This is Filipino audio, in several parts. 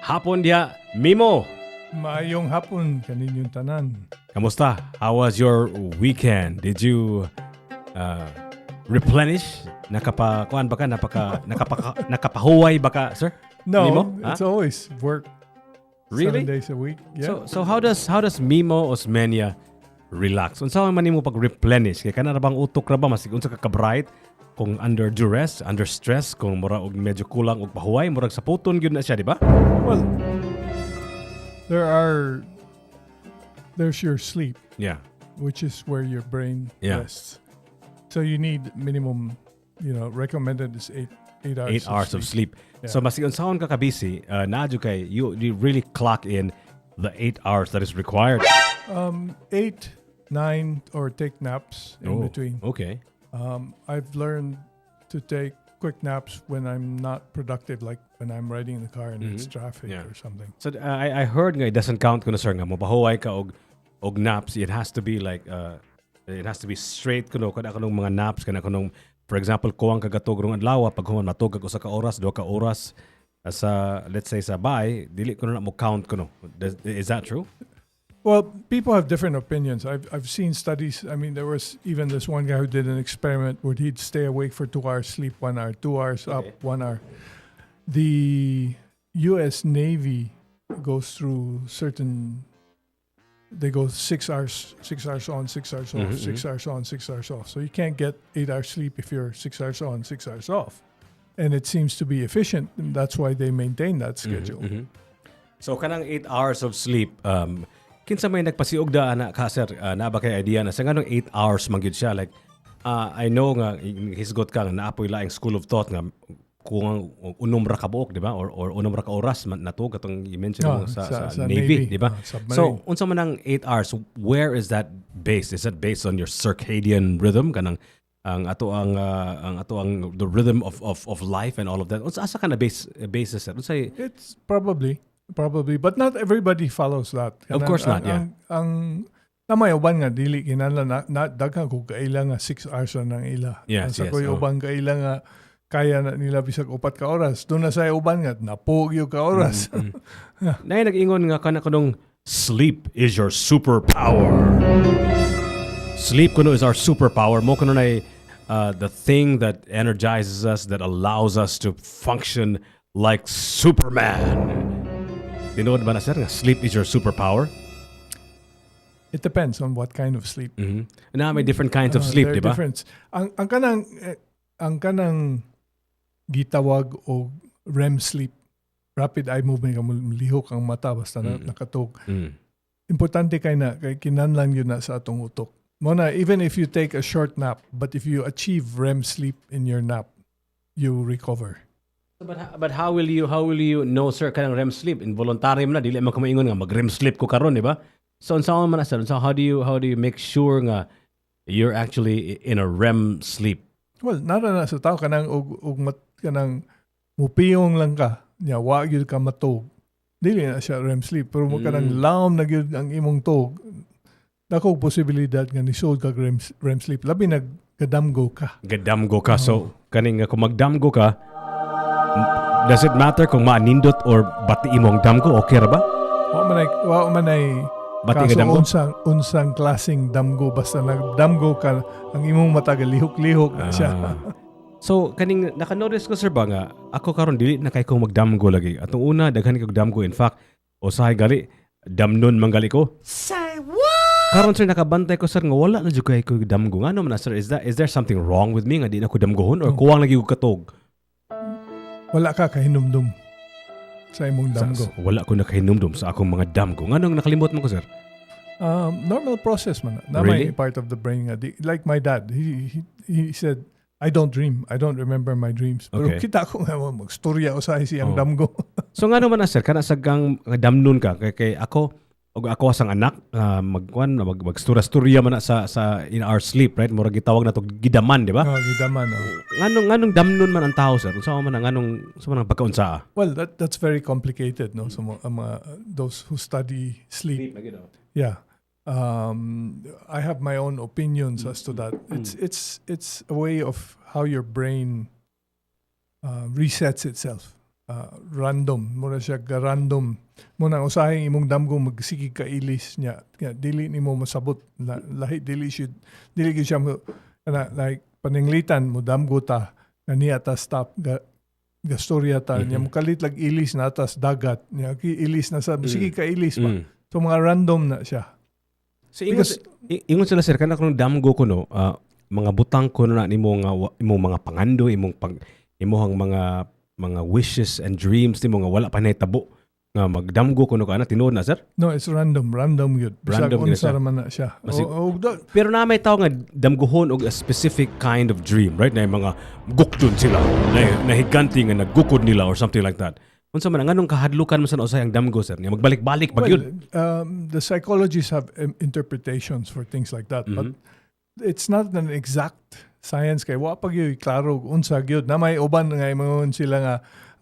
hapon dia, Mimo. Maayong hapon kaninyong tanan. Kamusta? How was your weekend? Did you replenish? Kuan baka nakapahuway baka, sir? No, Mimo? it's always work. Really? 7 days a week. Yeah. So how does Mimo Osmena relax? Unsa man nimo pag replenish? Kay kana ra bang utok ra ba masig unsa ka bright kung under duress, under stress, kung mura og medyo kulang og pahuway, murag sa puton gyud na siya, di ba? Well, there's your sleep, Yeah. which is where your brain Yeah. rests. So you need minimum, recommended is 8 hours. 8 hours of sleep. Yeah. So masig unsaon ka busy, naadyo kay you really clock in the 8 hours that is required. 8, 9, or take naps in between. Okay. I've learned to take quick naps when I'm not productive, like when I'm riding in the car and it's traffic Yeah. or something. So I heard nga it doesn't count kuno sir nga mopahuway ka og naps. It has to be like it has to be straight kuno kada kanong mga naps kana kanong, for example, kuwang kagatog rong adlaw pag human matug usa ka oras, 2 ka oras sa, let's say, sa bay, dili kuno na mo count kuno. Is that true? Well, people have different opinions. I've seen studies. I mean, there was even this one guy who did an experiment where he'd stay awake for 2 hours, sleep 1 hour, 2 hours up, 1 hour. The U.S. Navy goes through they go 6 hours on, 6 hours off, 6 hours on, 6 hours off. So you can't get 8 hours sleep if you're 6 hours on, 6 hours off. And it seems to be efficient, and that's why they maintain that schedule. So kanang 8 hours of sleep, kinsa may nagpasiog da ana ka sir, na ba kay idea na sa nganong 8 hours man gyud siya, like I know nga hisgot ka nga naapoy laing school of thought nga kung unom ra ka buok, di ba, or unom ra ka oras man nato katong i-mention mo sa Navy, di ba? So unsa man ang 8 hours, where is that based? Is that based on your circadian rhythm kanang ang the rhythm of life and all of that? Unsa asa ka na basis sir? It's probably, but not everybody follows that. Of course not, yeah. Ang namay uban nga dili kinahanglan na daghan ko kaila nga 6 hours na nang ila. Yes, Sa yes, ko'y uban kaila nga kaya na nila bisag 4 ka oras. Doon na sa uban nga napugyo ka oras. Nay nag-ingon nga kanang sleep is your superpower. Sleep kuno is our superpower. Mo kuno nay the thing that energizes us, that allows us to function like Superman. Tinood ba na sir nga sleep is your superpower? It depends on what kind of sleep. Na may different kinds of sleep, di ba? Different. Ang kanang gitawag o REM sleep, rapid eye movement, lihok ang mata basta nakatog. Importante kay kinahanglan yun na sa atong utok. Mona, even if you take a short nap, but if you achieve REM sleep in your nap, you recover. But how will you know sir kanang REM sleep? Involuntary mo na dili man ka maingon nga mag REM sleep ko karon, di ba? So unsa man sir? So how do you make sure nga you're actually in a REM sleep? Well, nara na sa tao kanang kanang mupiyong lang ka, nya wa gyud ka matog. Dili na siya REM sleep, pero mo kanang laom na gyud ang imong tog. Dako posibilidad nga nisod ka REM sleep, labi gadamgo ka. Gadamgo ka. So kaning kung magdamgo ka, does it matter kung maanindot or bati imong damgo? Okay ra ba? Wa manay bati kaso gadamgo? unsang klaseng damgo, basta nagdamgo ka, ang imong mata lihok-lihok na siya. So kaning naka-notice ko sir ba nga ako karon dili na kay ko magdamgo lagi. Atong una daghan kay damgo, in fact usahay gali damnon manggali ko. Say what? Karon sir nakabantay ko sir nga wala na jud kay ko damgo. Ngano man sir, is there something wrong with me nga di na ko damgohon or kuwang lagi ko katog? Wala ka kahinumdum sa imong damgo. Wala ko nakahinumdum sa akong mga damgo. Nganong nakalimot mo ko sir? Normal process man na. Really? May part of the brain nga. Like my dad, he said, I don't dream. I don't remember my dreams. Pero Okay. kita ko nga magstorya usahay siyang damgo. So ngano man sir, kana sagang damnon ka kay ako og ako sang anak magstura-sturya man na sa in our sleep, right? Mura gitawag na to gidaman, di ba? Gidaman. Nganong damnon man ang tao sir? Unsa man nganong pagkaunsa? Well, that's very complicated, no? So those who study sleep. Yeah. I have my own opinions as to that. It's a way of how your brain resets itself. random. Mura siya random. Muna usahay imong damgo magsigig ka ilis niya. Dili nimo masabot. Lahi dili siya mo like paninglitan mo damgo ta niya ta stop gastorya ta niya mukalit lag ilis na atas dagat niya ilis na sa sige ka ilis pa. So mga random na siya. So ingon sila sir kana kung damgo ko no mga butang ko na imong mga pangando imong mga wishes and dreams nimo nga wala pa nahitabo nga magdamgo kuno kana tinuod na sir? No, it's random yun. Random yun siya. Raman na siya. Pero na may tao nga damgohon og a specific kind of dream, right? Na mga gukdon sila, na higanti nga naggukod nila or something like that. Unsa man nganong kahadlukan mo sa usay ang damgo sir? Nga magbalik-balik pag yun. The psychologists have interpretations for things like that, but it's not an exact science kay wa pag yoy klaro unsa gyud na may uban nga imong sila nga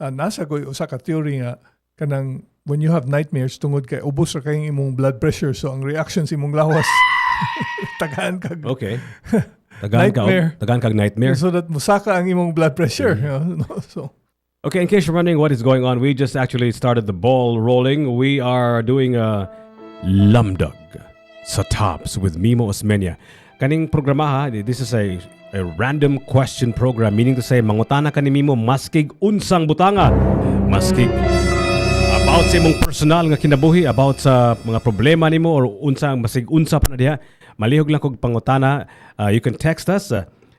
nasa koy usa ka theory nga kanang when you have nightmares tungod kay ubos ra kay imong blood pressure so ang reaction sa imong lawas tagaan kag okay tagaan kag nightmare so that musaka ang imong blood pressure so okay, in case you're wondering what is going on, we just actually started the ball rolling. We are doing a Lamdag sa Tops with Mimo Osmena. Kaning programa ha, this is a random question program, meaning to say mangutana ka ni Mimo maskig unsang butanga, maskig about sa imong personal nga kinabuhi, about sa mga problema nimo or unsang masig unsa pa na diha. Malihog lang kog pangutana. You can text us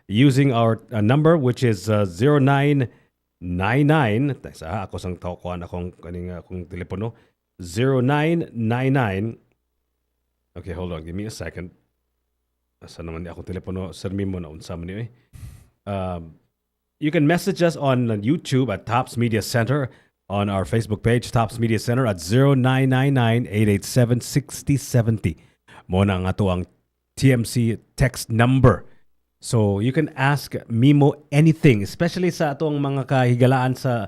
using our number which is 0999 ako sang kuan akong kaning akong telepono 0999. Okay, hold on, give me a second. Asa naman di akong telepono sir Mimo na unsa man ni you can message us on YouTube at Tops Media Center, on our Facebook page Tops Media Center at 0999-887-6070. Mo na ang ato ang TMC text number. So you can ask Mimo anything, especially sa atong mga kahigalaan sa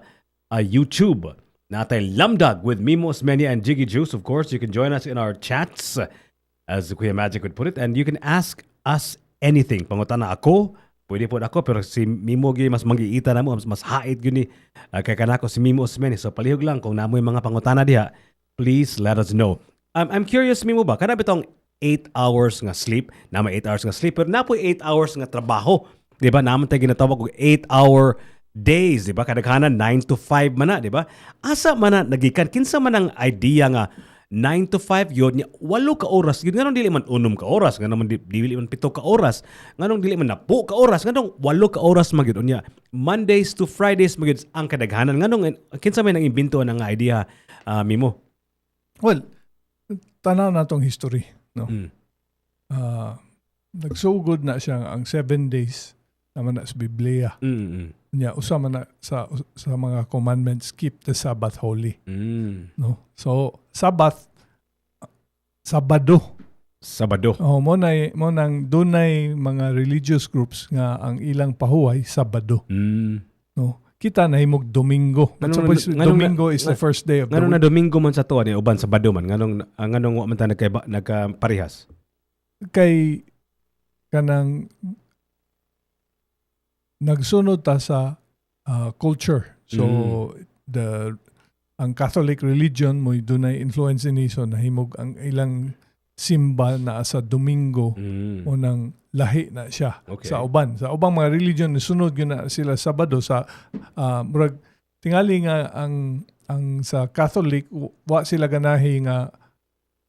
YouTube. Natay Lamdag with Mimo Osmena and Jiggy Juice. Of course, you can join us in our chats, as Kuya Magic would put it, and you can ask us anything. Pangutana ako, pwede po ako, pero si Mimo mas mangiita na mo, mas hait yun kay kanako si Mimo Osmena. So palihog lang kung namoy mga pangutana diha, please let us know. I'm curious, Mimo ba, kana bitong 8 hours nga sleep, na may 8 hours nga sleep, pero napoy 8 hours nga trabaho. Di ba? Naman tayo ginatawag kong 8-hour days, di ba? Kadaghanan 9 to 5 man na, di ba? Asa man na nagikan, kinsa man ang idea nga 9 to 5 yun, 8 ka oras, yun nga nung dili man 6 ka oras, nga naman dili man 7 ka oras, nga nung dili man 10 ka oras, nga nung 8 ka oras magyud unya. Mondays to Fridays magyud ang kadaghanan, nga nung kinsa may nang imbento ng idea, Mimo? Well, tanaw na tong history, no? Nagsugod na siya ang 7 days naman na sa Biblia. Nya usa man na sa mga commandments, keep the Sabbath holy. No? So Sabbath, Sabado. Oh, mo nang dunay mga religious groups nga ang ilang pahuway Sabado. No? Kita nahimog Domingo. Domingo is the first day of the week. Nganong na Domingo man sa tuwa ni uban Sabado man. Nganong wa man ta nagkaparehas. Kay kanang nagsunod ta sa culture. So ang Catholic religion mo dunay influence ni so nahimog ang ilang simba na sa Domingo o nang lahi na siya sa uban. Sa ubang mga religion sunod gyud na sila Sabado sa murag tingali nga ang sa Catholic wa sila ganahi nga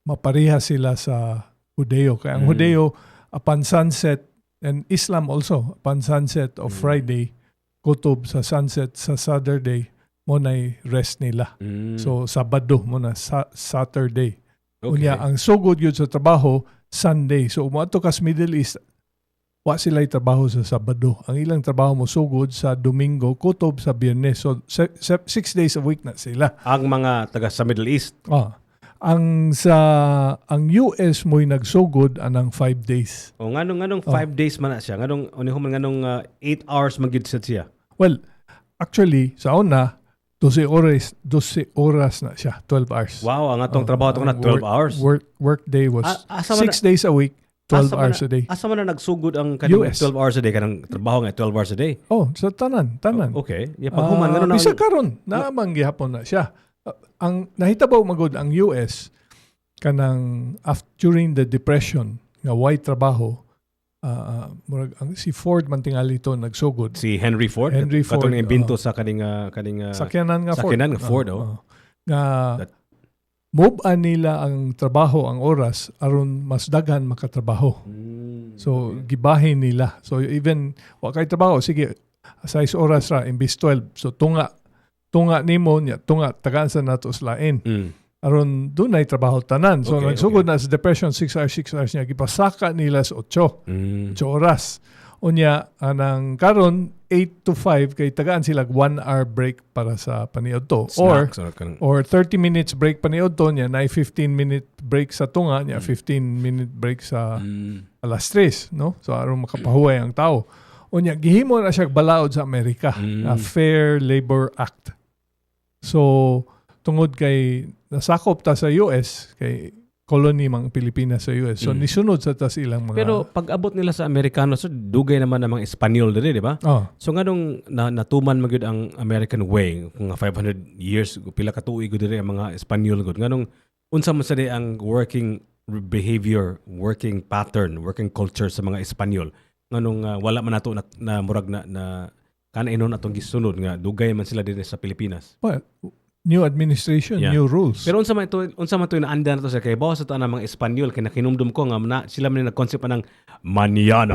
mapareha sila sa Hudeo. Kaya ang Hudeo upon sunset, and Islam also, upon sunset of Friday, kutob sa sunset sa Saturday, mo na'y rest nila. So, Sabado mo na, Saturday. Unya, ang sugod yun sa trabaho, Sunday. So, umato ka sa Middle East, wa sila'y trabaho sa Sabado. Ang ilang trabaho mo sugod sa Domingo, kutob sa Biyernes. So, 6 days a week na sila. Ang mga taga sa Middle East? Ang US mo'y nagsugod anang 5 days. O nganong 5 days man na siya. Nganong 8 hours magyud siya. Well, actually sa una 12 oras na siya, 12 hours. Wow, ang atong trabaho to na 12 hours. Work day was 6 days a week, 12 hours a day. Asa man na nagsugod ang kanang US. 12 hours a day, kanang trabaho nga 12 hours a day? Oh, sa tanan. Okay. Paghuman, ganun Bisa karon naman gihapon na siya. Ang nahitabaw magod ang US kanang during the depression nga why trabaho murag ang si Ford man tingali ito nagsugod. Si Henry Ford? Katong imbento sa kaning sakyanan nga Ford. Sakyanan nga Ford, nga move-an nila ang trabaho, ang oras, aron mas daghan makatrabaho. So, gibahin nila. So, even, wakay trabaho, sige, 6 oras ra, imbis 12. So, tunga nimo niya, tagaan sa nato slain. Aron, doon ay trabaho tanan. So, nagsugod na sa depression, 6 hours niya, gipasaka nila sa 8 oras. Unya, anang karon 8 to 5 kay tagaan sila 1 hour break para sa paniod to. Or 30 minutes break paniod to niya, na 15-minute break sa tunga niya, 15-minute break sa alas 3, no? So aron makapahuway ang tao. Unya, gihimo na siya balaod sa Amerika, a Fair Labor Act. So tungod kay nasakop ta sa US kay colony mga Pilipinas sa US. So, nisunod sa tas ilang mga... Pero pag abot nila sa Amerikano, so dugay naman ng mga Espanyol diri, di ba? So nga nung natuman magyud ang American way, kung 500 years, pila ka tuig diri ang mga Espanyol gud. Nga nung unsa man sa ang working behavior, working pattern, working culture sa mga Espanyol. Nga nung wala man nato na murag na kanainon atong gisunod nga dugay man sila diri sa Pilipinas. Well, new administration, new rules. Pero unsa man to naanda na to sa kay bawas sa mga Espanyol kay nakinumdum ko nga sila man nag-concept ng mañana.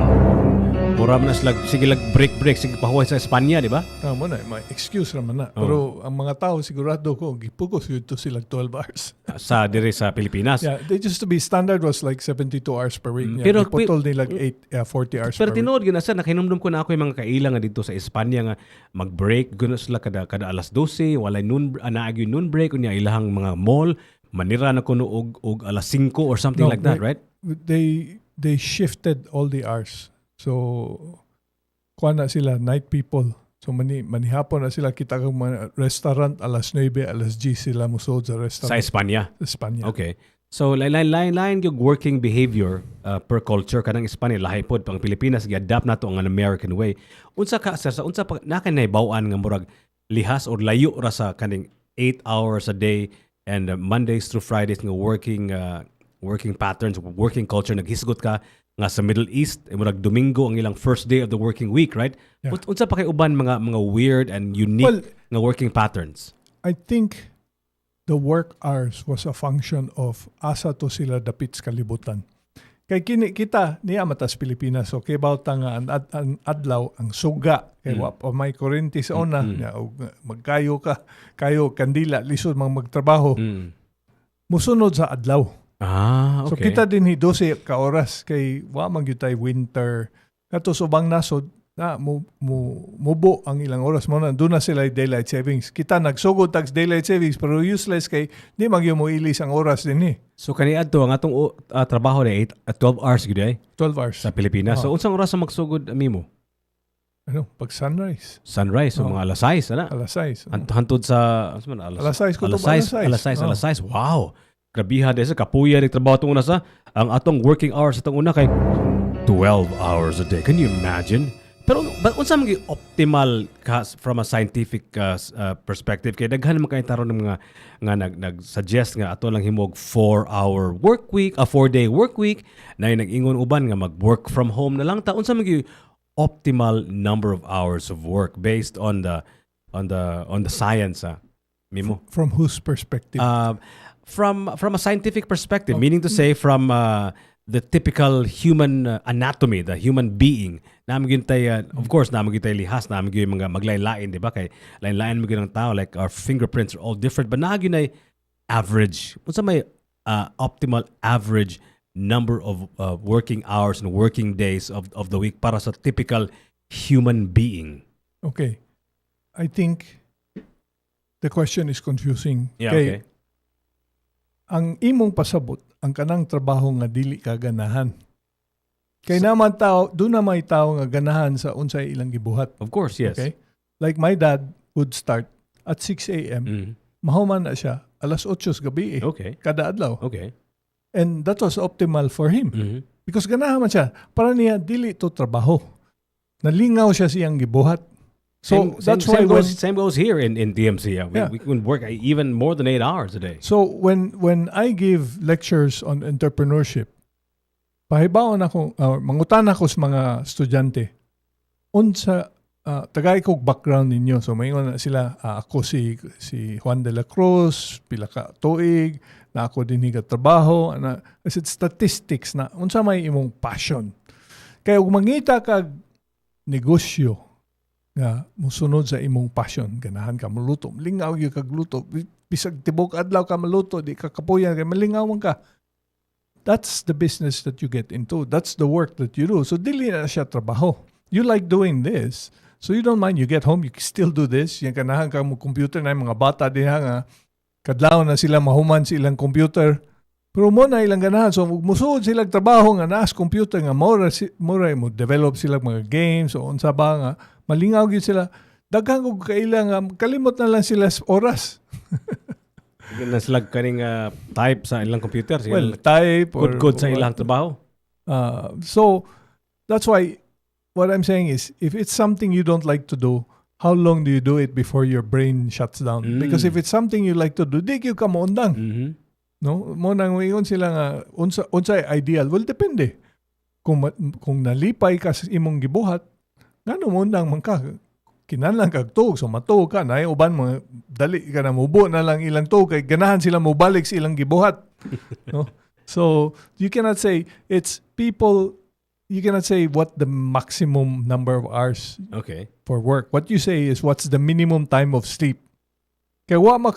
Mura man sila sige break sige pahuway sa Espanya, di ba? Mo na, may excuse naman na. Pero ang mga tao sigurado ko gipugos yun sila 12 hours. Sa dire sa Pilipinas. Yeah, they just to be standard was like 72 hours per week. Pero putol nila 40 hours per week. Pero tinuod gyud na sir, nakinumdum ko na ako yung mga kaila nga dito sa Espanya nga mag-break gud sila kada alas 12, walay naagyo noon break unya ilahang mga mall manira na kuno og alas 5 or something like that, right? They shifted all the hours. So, kuha na sila, night people. So, manihapon na sila, kita kang mga restaurant, alas 9, alas 10 sila musod sa restaurant. Sa Espanya? Sa Espanya. Okay. So, lain yung working behavior per culture, kanang Espanya, lahi pod, pang Pilipinas, gi-adapt na to ang American way. Unsa ka, sir, unsa pa, nakanaybawan nga murag lihas or layo ra sa kaning 8 hours a day and Mondays through Fridays nga working patterns, working culture, naghisgot ka, nga sa Middle East, murag Domingo ang ilang first day of the working week, right? Yeah. Unsa pa kay uban mga weird and unique nga working patterns? I think the work hours was a function of asa to sila dapit sa kalibutan. Kay kita niya matas Pilipinas, so kay bawta nga ang adlaw ang suga kay wa pa may kurente sa una nya magkayo kayo kandila lisod magtrabaho. Musunod sa adlaw. Okay. So kita din 12 ka oras kay wa man gyud tay winter. Kato subang nasod na mubo ang ilang oras mo na doon na sila daylight savings. Kita nagsugod tax daylight savings pero useless kay di magyo mo ilis ang oras din . So kaniadto ang atong trabaho na 12 hours gyud 12 hours sa Pilipinas. So unsang oras sa magsugod Mimo? Pag sunrise. Sunrise, so mga alas 6 ana. Alas 6. Hantod sa alas 6 kutob alas 6. Wow. Grabiha desa kapuya ni trabaho tong una sa ang atong working hours atong una kay 12 hours a day. Can you imagine? Pero unsa man gyud optimal from a scientific perspective kay daghan man kay taron ng mga nga nag-suggest nga ato lang himog 4-hour work week, a 4-day work week na nag-ingon uban nga mag-work from home na lang ta. Unsa man gyud optimal number of hours of work based on the science Mimo? From whose perspective? From a scientific perspective, meaning to say from the typical human anatomy, the human being. Naman of course, naman tay lihas, naman yung mga maglain-lain, di ba? Kay lain-lain mo ng tao, like our fingerprints are all different, but naman ay average. Unsa may optimal average number of working hours and working days of the week para sa typical human being? Okay. I think the question is confusing. Yeah, okay. Ang imong pasabot, ang kanang trabaho nga dili ka ganahan. Kay naman tao, doon na may tao nga ganahan sa unsay ilang gibuhat. Of course, yes. Okay? Like my dad would start at 6 a.m. Mahuman na siya alas 8 gabi Okay. kada adlaw. Okay. And that was optimal for him. Because ganahan man siya. Para niya, dili to trabaho. Nalingaw siya siyang gibuhat. So that's why same goes here in TMC. We can work even more than 8 hours a day. So when I give lectures on entrepreneurship, pahibaon ako, mangutan ako sa mga estudyante, unsa tagay kog background ninyo. So mayon na sila, ako si Juan de la Cruz, pila ka tuig, na ako din higa trabaho, I said statistics na unsa may imong passion. Kaya ug mangita kag negosyo nga musunod sa imong passion, ganahan ka maluto, lingaw gyud kag luto, bisag tibok adlaw ka maluto, di ka kapuyan kay malingawan ka. That's the business that you get into. That's the work that you do. So dili na siya trabaho. You like doing this, so you don't mind. You get home, you still do this. Yan ganahan ka mo computer na yung mga bata diha nga kadlaw na sila mahuman sa ilang computer. Pero mo na ilang ganahan. So musuod silang trabaho nga naas computer nga mura mo develop sila mga games o unsa ba nga malingaw gyud sila. Daghang og kailang kalimot na lang sila sa oras. Hindi na sila kaning type sa ilang computer. Well, type or good sa ilang trabaho. So that's why what I'm saying is if it's something you don't like to do, how long do you do it before your brain shuts down? Because if it's something you like to do, di gyud ka moundang. No, mo nang ingon sila nga unsa ideal. Well, depende. Kung nalipay ka sa imong gibuhat, ngano mo nang man ka kinahanglan kag tuog, so matuog ka na uban mga dali ka na mubo na lang ilang tuog kay ganahan sila mobalik sa ilang gibuhat. No? So you cannot say it's people. You cannot say what the maximum number of hours for work. What you say is what's the minimum time of sleep. Kaya wala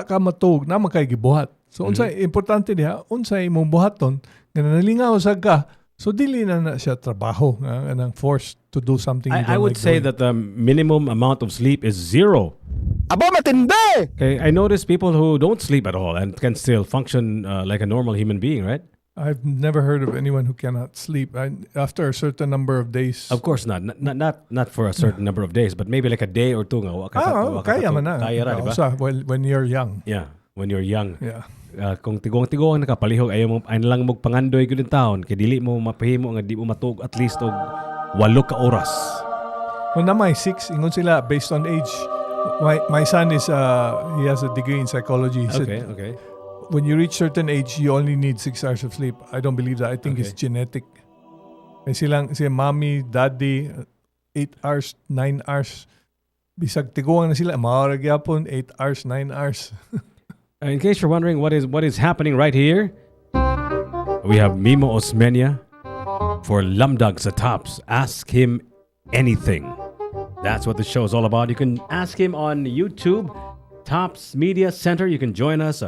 ka matug na makay gibuhat. So unsay importante diha, unsay imong buhaton nga nalingaw sa ka. So dili na siya trabaho nga nang forced to do something you don't I would like say doing. that the minimum amount of sleep is 0. Aba, matindi! Okay, I notice people who don't sleep at all and can still function like a normal human being, right? I've never heard of anyone who cannot sleep after a certain number of days. Of course not. Not for a certain number of days, but maybe like a day or two nga. Kaya man na. Kaya ra, di ba? When you're young. Yeah, when you're young. Yeah. Kung tigong-tigong nakapalihog ayaw mo ay lang magpangandoy gyud in taon kay dili mo mapahimo nga di mo matug at least og 8 ka oras. Kung na may 6, ingon sila based on age. My son is he has a degree in psychology. He said, Okay. when you reach certain age, you only need 6 hours of sleep. I don't believe that. I think it's genetic. Kaya silang mommy, daddy, 8 hours, 9 hours. Bisag tiguang na sila, maorag yapon, 8 hours, 9 hours. In case you're wondering what is happening right here, we have Mimo Osmena for Lamdag sa Tops. Ask him anything. That's what the show is all about. You can ask him on YouTube, Tops Media Center. You can join us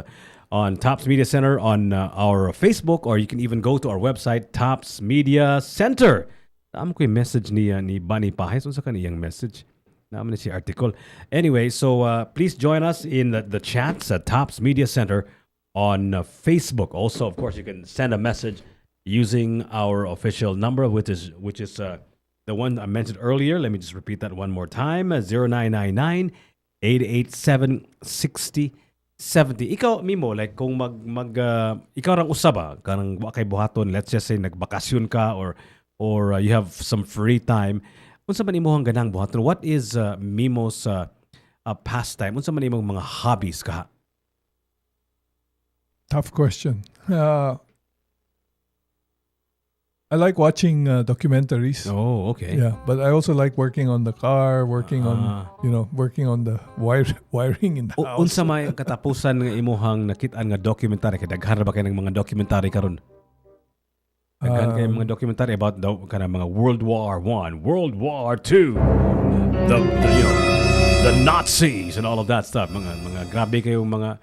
on Tops Media Center on our Facebook, or you can even go to our website, Tops Media Center. Naam ko yung message ni Bunny Pahes. Unsa kaniyang message? Naam na si article. Anyway, so please join us in the chats at Tops Media Center on Facebook. Also, of course, you can send a message using our official number, which is the one I mentioned earlier. Let me just repeat that one more time: 0999-887-6070. Ikaw, Mimo, like kung ikaw rang usaba, kanang wa kay buhaton, let's just say nagbakasyon ka or you have some free time. Unsa man imong ganang buhaton? What is Mimo's pastime? Unsa man imong mga hobbies ka? Tough question. I like watching documentaries. Oh, okay. Yeah, but I also like working on the car, working on the wiring in the house. Unsa may katapusan nga imuhang nakit-an nga documentary kay daghan ba kay ng mga documentary karon? Daghan kay mga documentary about kana mga World War I, World War II, the Nazis and all of that stuff. Mga grabe kayong mga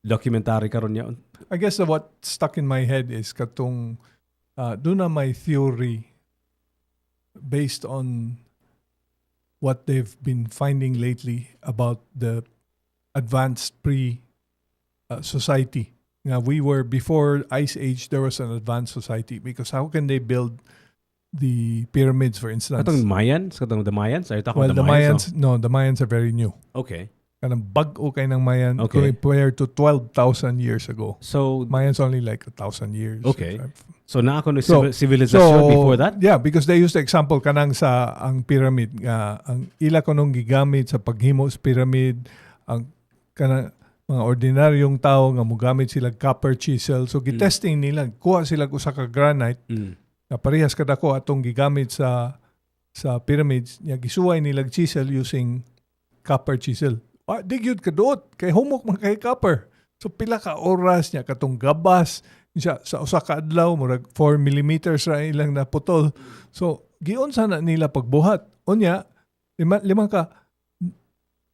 documentary karon niya. I guess what stuck in my head is katong doon na my theory based on what they've been finding lately about the advanced society. Nga we were, before Ice Age, there was an advanced society because how can they build the pyramids, for instance? Katong Mayans? Katong the Mayans? Are you talking Well, about the Mayans, no, the Mayans are very new. Okay. Kanang bag-o kay ng Mayan Okay. compared to 12,000 years ago. So, Mayans only like 1,000 years. Okay. So na ako civilization before that? Yeah, because they use the example kanang sa ang pyramid nga ang ila kunong gigamit sa paghimo sa pyramid ang kanang mga ordinaryong tao nga mogamit sila copper chisel. So gitesting nila, kuha sila usa ka granite na parehas kadako atong gigamit sa pyramids, nya gisuway nila chisel using copper chisel. Di gyud kaduot kay humok man kay copper. So pila ka oras niya katong gabas siya sa usa ka adlaw murag 4 millimeters ra ilang naputol. So giunsa na nila pagbuhat. Unya lima ka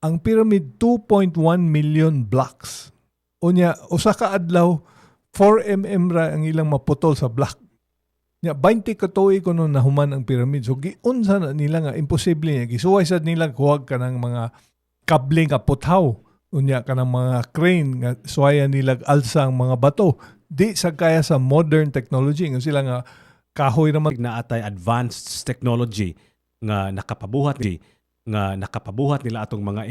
ang pyramid 2.1 million blocks. Unya usa ka adlaw 4 mm ra ang ilang maputol sa block. Nya 20 ka tuig kuno nahuman ang pyramid. So giunsa na nila nga imposible niya gisuway sad nila kuwag kanang mga kable nga puthaw. Unya kanang mga crane nga suwayan nila alsa ang mga bato. Di sa kaya sa modern technology nga sila nga kahoy naman na atay advanced technology nga nakapabuhat nila atong mga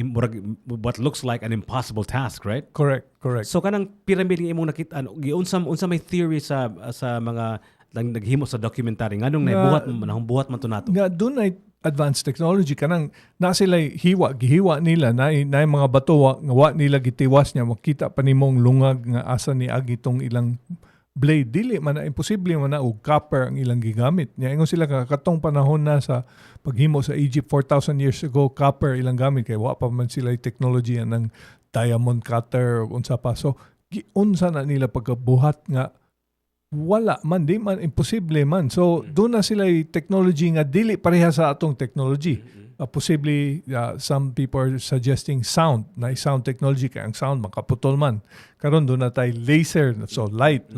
what looks like an impossible task, right? Correct. So kanang pyramid nga imong nakita unsa may theory sa mga naghimo sa documentary nganong buhat man to nato. Nga dunay advanced technology kanang na sila gihiwa nila na mga bato nga wa nila gitiwas niya makita pa nimong lungag nga asa ni agi tong ilang blade dili man na imposible man na og copper ang ilang gigamit niya ingon sila katong panahon na sa paghimo sa Egypt 4,000 years ago copper ilang gamit kay wa pa man sila technology ng diamond cutter o unsa pa so giunsa na nila pagkabuhat nga wala man, di man, imposible man. So, doon na sila technology nga dili pareha sa atong technology. Possibly, some people are suggesting sound, na sound technology, kaya ang sound makaputol man. Karon doon na tayo laser, so light.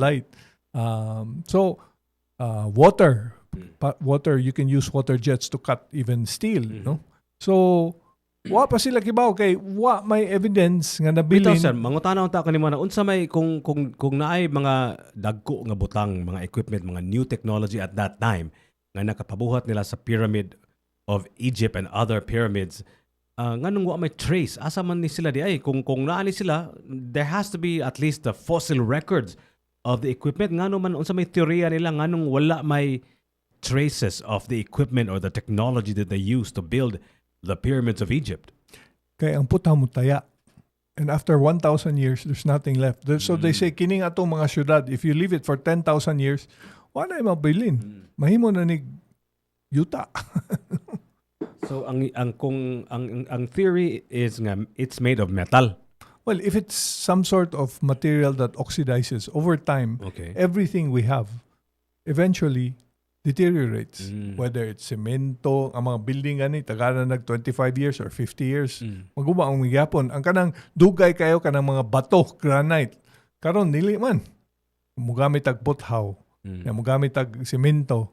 Water. Water, you can use water jets to cut even steel, no? So, wa pa sila kibaw kay wa may evidence nga nabilin. Bitaw sir, mangutana unta kanimo na unsa may kung naay mga dagko nga butang, mga equipment, mga new technology at that time nga nakapabuhat nila sa pyramid of Egypt and other pyramids. Nganong wa may trace asa man ni sila di ay kung naani sila there has to be at least the fossil records of the equipment ngano man unsa may teorya nila nganong wala may traces of the equipment or the technology that they used to build the pyramids of Egypt. Kaya ang puta mo taya. And after 1,000 years, there's nothing left. So they say, kining atong mga syudad, if you leave it for 10,000 years, wala na mabilin. Mahimo na ni yuta. So ang theory is nga it's made of metal. Well, if it's some sort of material that oxidizes over time, everything we have eventually deteriorates. Whether it's semento, ang mga building gani, tagana nag 25 years or 50 years, maguma ang magyapon. Ang kanang dugay kayo kanang mga bato, granite. Karon dili man. Mugamit tag buthaw. Mugamit tag semento.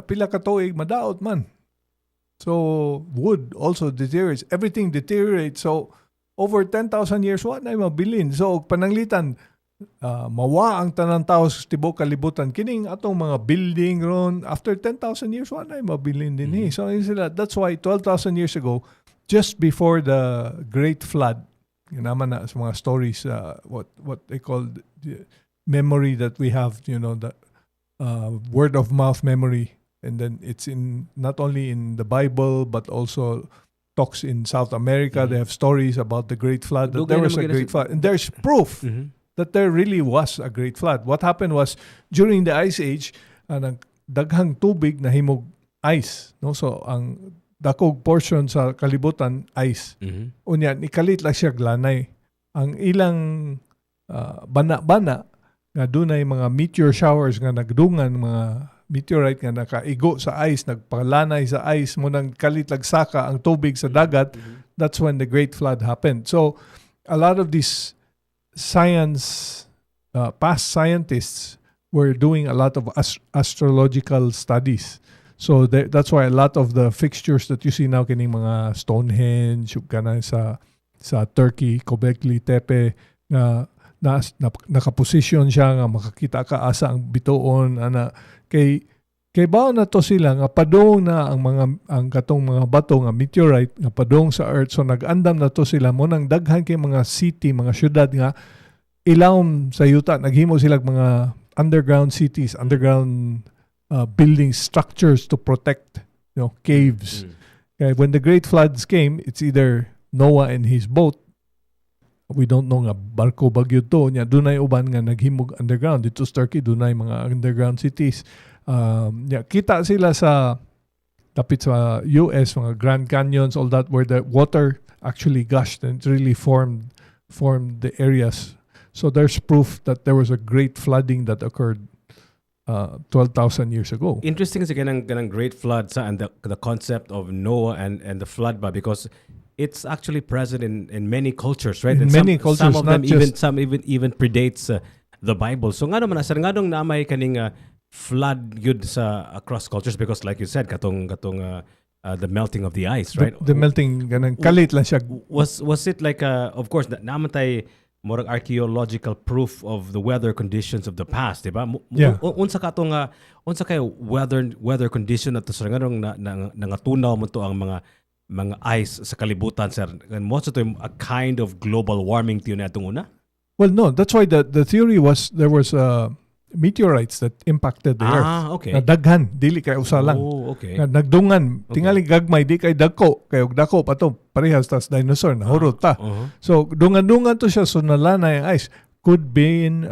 Pila ka tuig, madaot man. So, wood also deteriorates. Everything deteriorates. So, over 10,000 years, wala na mabilin. So, pananglitan, mawa ang tanang tao sa tibok kalibutan kining atong mga building ron after 10,000 years wala na mabilin din so that's why 12,000 years ago just before the great flood naman na sa mga stories what they call the memory that we have the word of mouth memory and then it's in not only in the Bible but also talks in South America. They have stories about the great flood that there was a great flood and there's proof that there really was a great flood. What happened was, during the Ice Age, daghang tubig na himog ice. No? So, ang dakog portion sa kalibutan, ice. Unya, ikalit lang siya glanay. Ang ilang bana-bana, nga dunay mga meteor showers nga nagdungan, mga meteorite nga nakaigo sa ice, nagpalanay sa ice, mo nang kalit lang saka ang tubig sa dagat, that's when the great flood happened. So, a lot of these past scientists were doing a lot of astrological studies. So that's why a lot of the fixtures that you see now kining mga Stonehenge, kana sa Turkey, Göbekli Tepe, nakaposisyon siya nga makakita ka asa ang bituon ana kay bao na to sila nga padong na ang katong mga bato nga meteorite nga padong sa earth so nag-andam na to sila mo nang daghan kay mga city mga syudad nga ilawom sa yuta naghimo sila mga underground cities, underground building structures to protect, caves. Okay, when the great floods came, it's either Noah and his boat. We don't know nga barko bagyo to nya dunay uban nga naghimog underground dito sa Turkey, dunay mga underground cities. Kita sila sa tapit sa US, mga Grand Canyons, all that, where the water actually gushed and it really formed the areas. So there's proof that there was a great flooding that occurred 12,000 years ago. Interesting kasi ganang great flood and the concept of Noah and the flood ba, because it's actually present in many cultures, right? In and many cultures, some of them even predates the Bible. So nga naman asar nga dong naamay kaning flood yun sa across cultures, because like you said katong the melting of the ice, right? The melting ganang kalit lang siya. Was it like of course naman tay more archaeological proof of the weather conditions of the past, diba? Yeah. Unsa kay weather condition at sa nga dong nangatunaw mo to ang mga ice sa kalibutan, sir. And most of them a kind of global warming tiyo na itong una? Well, no, that's why the theory was there was meteorites that impacted the Earth. Okay. Na daghan, dili kay usa lang. Oh, okay. Na nagdungan, tingali gagmay di kay dagko, kay og dako pa to parehas tas dinosaur na hurot ta. So dungan-dungan to siya, so nalanay ang ice. Could be in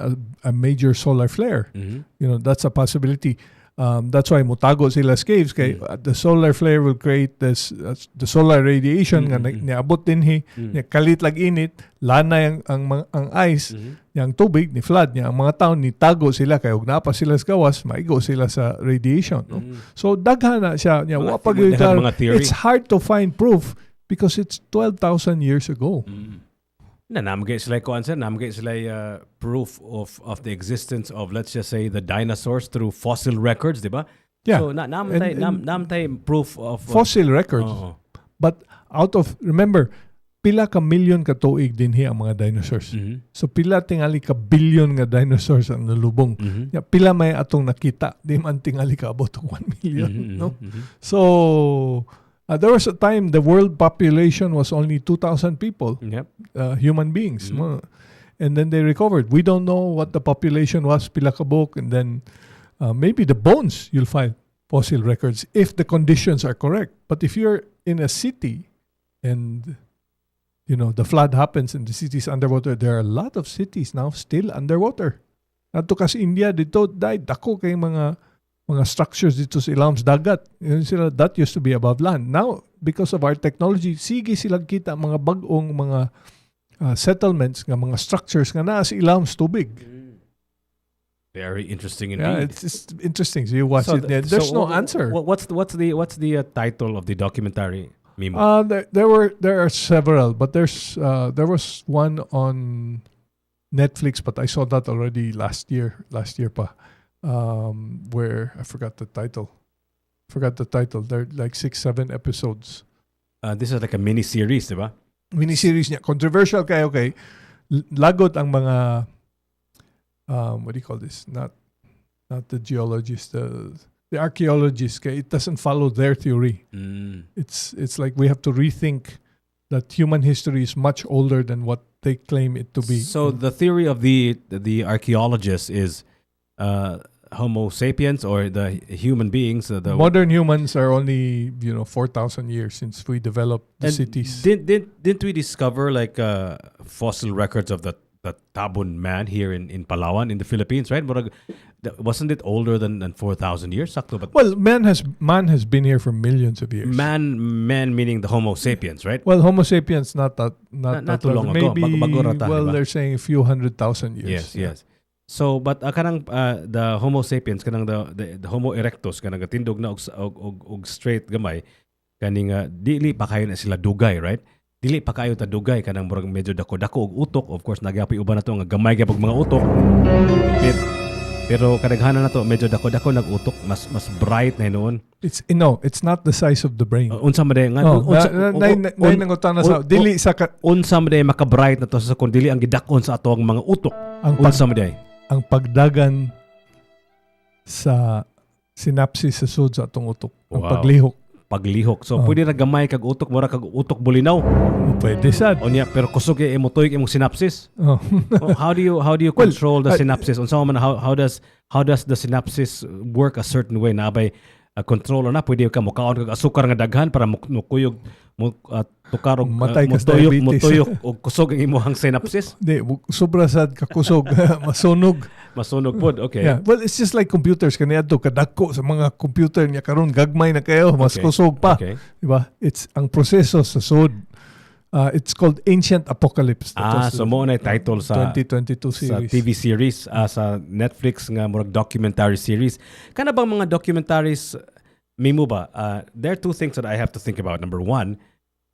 a major solar flare. That's a possibility. That's why mutago sila sa caves kay the solar flare will create this the solar radiation nga niabot dinhi, kalit lag init, lanay ang ice, yang tubig ni flood niya, ang mga taon ni tago sila kay ug napa sila sa gawas, maigo sila sa radiation, no? So daghan na siya nya wa pag it's hard to find proof because it's 12,000 years ago. Namagay sila proof of the existence of, let's just say, the dinosaurs through fossil records, di ba? Yeah. So namtay proof of fossil records. But out of, remember, pila ka million ka tuig dinhi ang mga dinosaurs. So pila tingali ka billion nga dinosaurs ang nalubong. Pila may atong nakita, di man tingali ka abot 1 million, no? So there was a time the world population was only 2,000 people, human beings. And then they recovered. We don't know what the population was, pila ka buok, and then maybe the bones you'll find fossil records if the conditions are correct. But if you're in a city and the flood happens and the city's underwater, there are a lot of cities now still underwater. Adto kas India dito dako kay mga structures dito sa ilawom sa dagat. That used to be above land. Now, because of our technology, sige silang kita mga bagong mga settlements, nga mga structures nga naa sa ilawom sa tubig. Very interesting indeed. Yeah, it's interesting. So you watch it. There's no answer. What's the title of the documentary, Mimo? There are several, but there was one on Netflix, but I saw that already last year pa. Where I forgot the title. There are like 6-7 episodes. This is like a mini series, diba? Mini series niya. Controversial kayo, okay. Lagot ang mga what do you call this? Not the geologists, the archaeologists. Kaya it doesn't follow their theory. It's like we have to rethink that human history is much older than what they claim it to be. So the theory of the archaeologists is Homo sapiens, or the human beings. The modern humans are only 4,000 years since we developed the cities. Didn't we discover like fossil records of the Tabon man here in Palawan in the Philippines, right? But wasn't it older than 4,000 years? Sakto, but well, man has been here for millions of years. Man meaning the Homo sapiens, right? Well, Homo sapiens not too long ago. Maybe they're saying a few 100,000 years. Yes. So but kanang the Homo sapiens, kanang the Homo erectus, kanang tindog na og straight gamay, kaning dili pa kayo na sila dugay, right? Dili pa kayo ta dugay kanang murag medyo dako-dako og utok. Of course nagyapon uban na to nga gamay gyapon mga utok. Pero kadaghanan na to medyo dako-dako nag-utok, mas bright na noon. It's not the size of the brain. Unsa man day nga dili sa unsa man day maka-bright na to sa kun dili ang gidakon sa ato ang mga utok. Unsa man day ang pagdagan sa synapses sa sud sa atong utok, ang paglihok. paglihok. So pwede ra gamay kag utok mura kag utok bulinaw. Pwede sad. Onya pero kusog kay imo imong synapses. Oh. How do you control the synapses? Unsa man how does the synapses work a certain way na bay control na pwede ka mukaon kag asukar nga daghan para mukuyog tukarog Matay ka sa diabetes. mutuyok og kusog ang imong synapses. Di, sobra sad kakusog, masunog. Masunog pod. Okay. Yeah. Well, it's just like computers kaniadto kadako sa mga computer niya karon gagmay na kayo, mas Okay. kusog pa. Okay. Diba? It's ang proseso sa sod. It's called Ancient Apocalypse. That was So mo na title sa 2022 sa series. TV series sa Netflix nga murag documentary series. Kana bang mga documentaries Mimo ba? There are two things that I have to think about. Number one,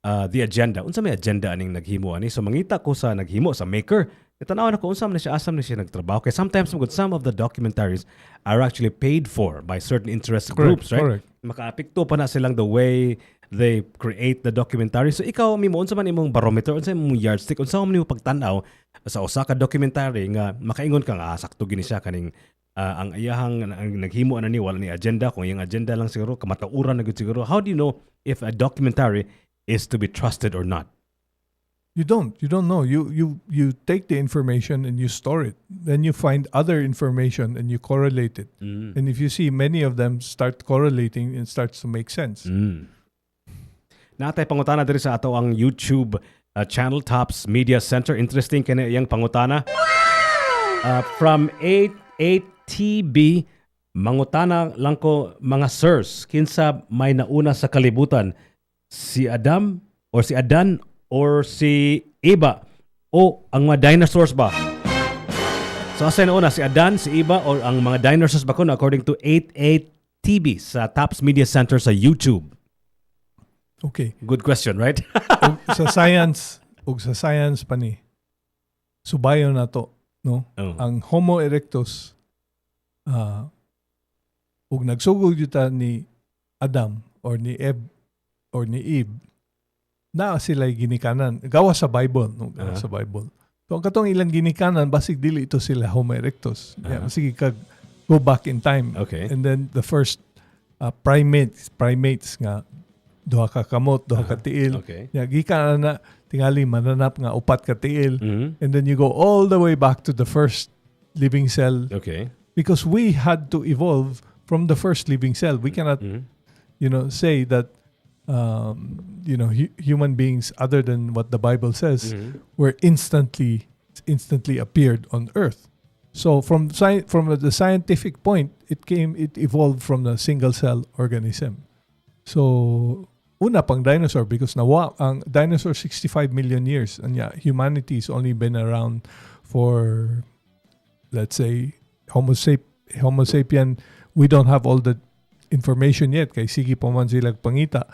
the agenda. Unsa may agenda aning naghimo ani? So mangita ko sa naghimo sa maker. Tanaw na ko unsa man asam na siya nagtrabaho. Kay sometimes some of the documentaries are actually paid for by certain interest groups, right? Correct. Makaapekto pa na silang the way they create the documentary. So ikaw Mimo unsa man imong barometer, unsa imong yardstick, unsa man imong pagtan-aw sa usa ka documentary nga makaingon ka nga sakto gini siya kaning ang iyahang ang naghimo ana ni wala ni agenda, kung iyang agenda lang siguro kamatauran na gud siguro. How do you know if a documentary is to be trusted or not? You don't know. You take the information and you store it. Then you find other information and you correlate it. And if you see many of them start correlating, it starts to make sense. Natay pangutana diri sa ato ang YouTube channel Tops Media Center. Interesting kani iyang pangutana. From 88TB, mangutana lang ko mga sirs, kinsa may nauna sa kalibutan? Si Adam or si Adan or si Eva o ang mga dinosaurs ba? So asa na una, si Adan, si Eva or ang mga dinosaurs ba kuno according to 88TB sa Tops Media Center sa YouTube? Okay. Good question, right? sa science pa ni subayon na to, no? Ang Homo erectus ug nagsugod yuta ni Adam or ni Eve na sila ginikanan gawa sa Bible, no? Gawa sa Bible. So ang katong ilang ginikanan basig dili ito sila Homo erectus. Yeah, sige kag go back in time. Okay. And then the first primates nga duha ka kamot, duha ka tiil. Okay. Yeah, gikan na tingali mananap nga upat ka tiil. Mhm. And then you go all the way back to the first living cell Okay. because we had to evolve from the first living cell. We cannot say that human beings other than what the Bible says were instantly appeared on earth. So from the scientific point, it evolved from the single cell organism. So una pang dinosaur because ang dinosaur 65 million years and humanity's only been around for, let's say, Homo sapien, we don't have all the information yet kay sige pa man sila pangita.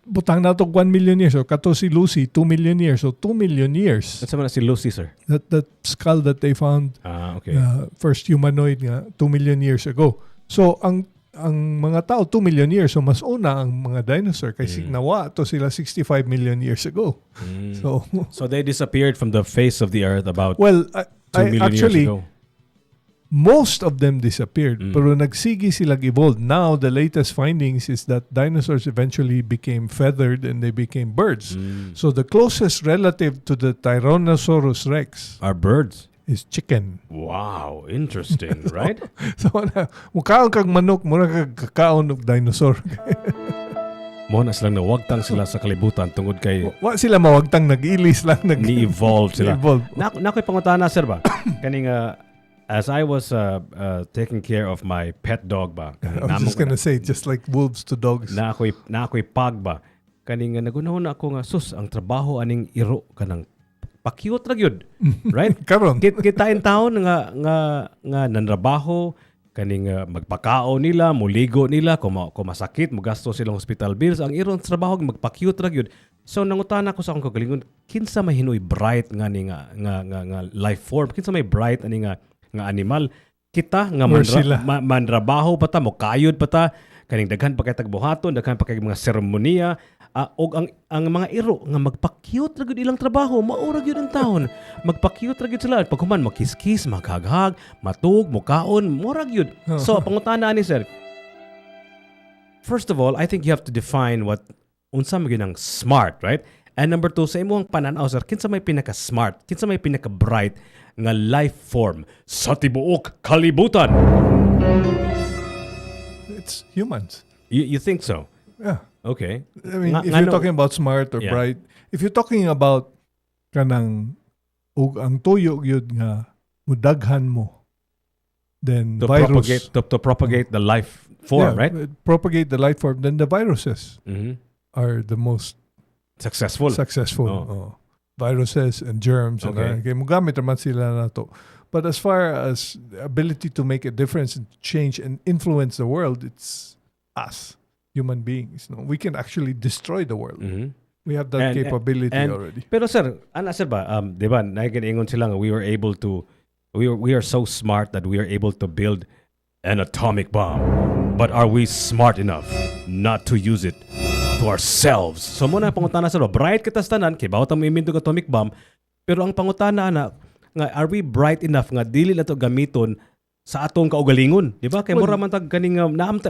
Butang na to 1 million years or kato si Lucy 2 million years, so 2 million years. That's naman si Lucy, sir. That skull that they found, Okay. first humanoid nga 2 million years ago. So ang mga tao 2 million years, so mas una ang mga dinosaur kay nawa to sila 65 million years ago. So they disappeared from the face of the earth about Well, 2 million actually years ago. most of them disappeared, pero nagsigi sila evolve. Now the latest findings is that dinosaurs eventually became feathered and they became birds. So the closest relative to the Tyrannosaurus Rex Are birds? is chicken. Wow, interesting, right? So mukhaon kag manok, mura kag kakaon og dinosaur. Mo na silang nawagtang sila sa kalibutan tungod kay Wa sila mawagtang nag-ilis lang ni-evolve sila. evolve. Nakoy pangutana, sir ba? Kaning as I was taking care of my pet dog ba? I was just gonna say, just like wolves to dogs. Na ako'y pag ba? Kaning nagunahon na ako nga sus ang trabaho aning iro kanang pa-cute ra gyud. Right? Karon. Kitain taon nga nanrabaho kaning magpakao nila, muligo nila, kung masakit, magasto silang hospital bills, ang iron trabaho magpa-cute ra gyud. So nangutana ko sa akong kagalingon, kinsa may hinoy bright nga ni nga life form, kinsa may bright ani nga animal. Kita nga manrabaho pa ta, mo kayod pa ta, kaning daghan pa kay tagbuhaton, daghan pa kay mga seremonya, og ang mga iro nga magpa-cute ra gyud ilang trabaho, maura gyud ang taon. Magpa-cute ra gyud sila, paghuman makis-kiss, maghaghag, matug, mukaon, mura gyud. So pangutana ani sir, first of all, I think you have to define what unsa mo ginang smart, right? And number two, sa imong pananaw sir, kinsa may pinaka-smart, kinsa may pinaka-bright nga life form sa tibuok kalibutan? It's humans. You think so? Yeah. Okay. I mean, Nga- if nga you're no- talking about smart or Yeah. bright, if you're talking about kanang ug ang tuyo yun nga mudaghan mo, then To virus propagate the life form, right? propagate the life form, then the viruses Mhm. are the most Successful. successful. Oh. Oh. Viruses and germs. Okay. Kaya mugamit naman sila na to. But as far as the ability to make a difference and change and influence the world, it's us, human beings. No? We can actually destroy the world. Mhm. We have that capability and- already. Pero sir, sir ba, di ba, naging-ingon sila nga we are so smart that we are able to build an atomic bomb. But are we smart enough not to use it to ourselves? So muna pangutana sir, bright kita sa tanan, kay bawat ang imindog atomic bomb, pero ang pangutana na, nga are we bright enough nga dili na to gamiton sa atong kaugalingon, di ba? Kay Well, mura man tag kaning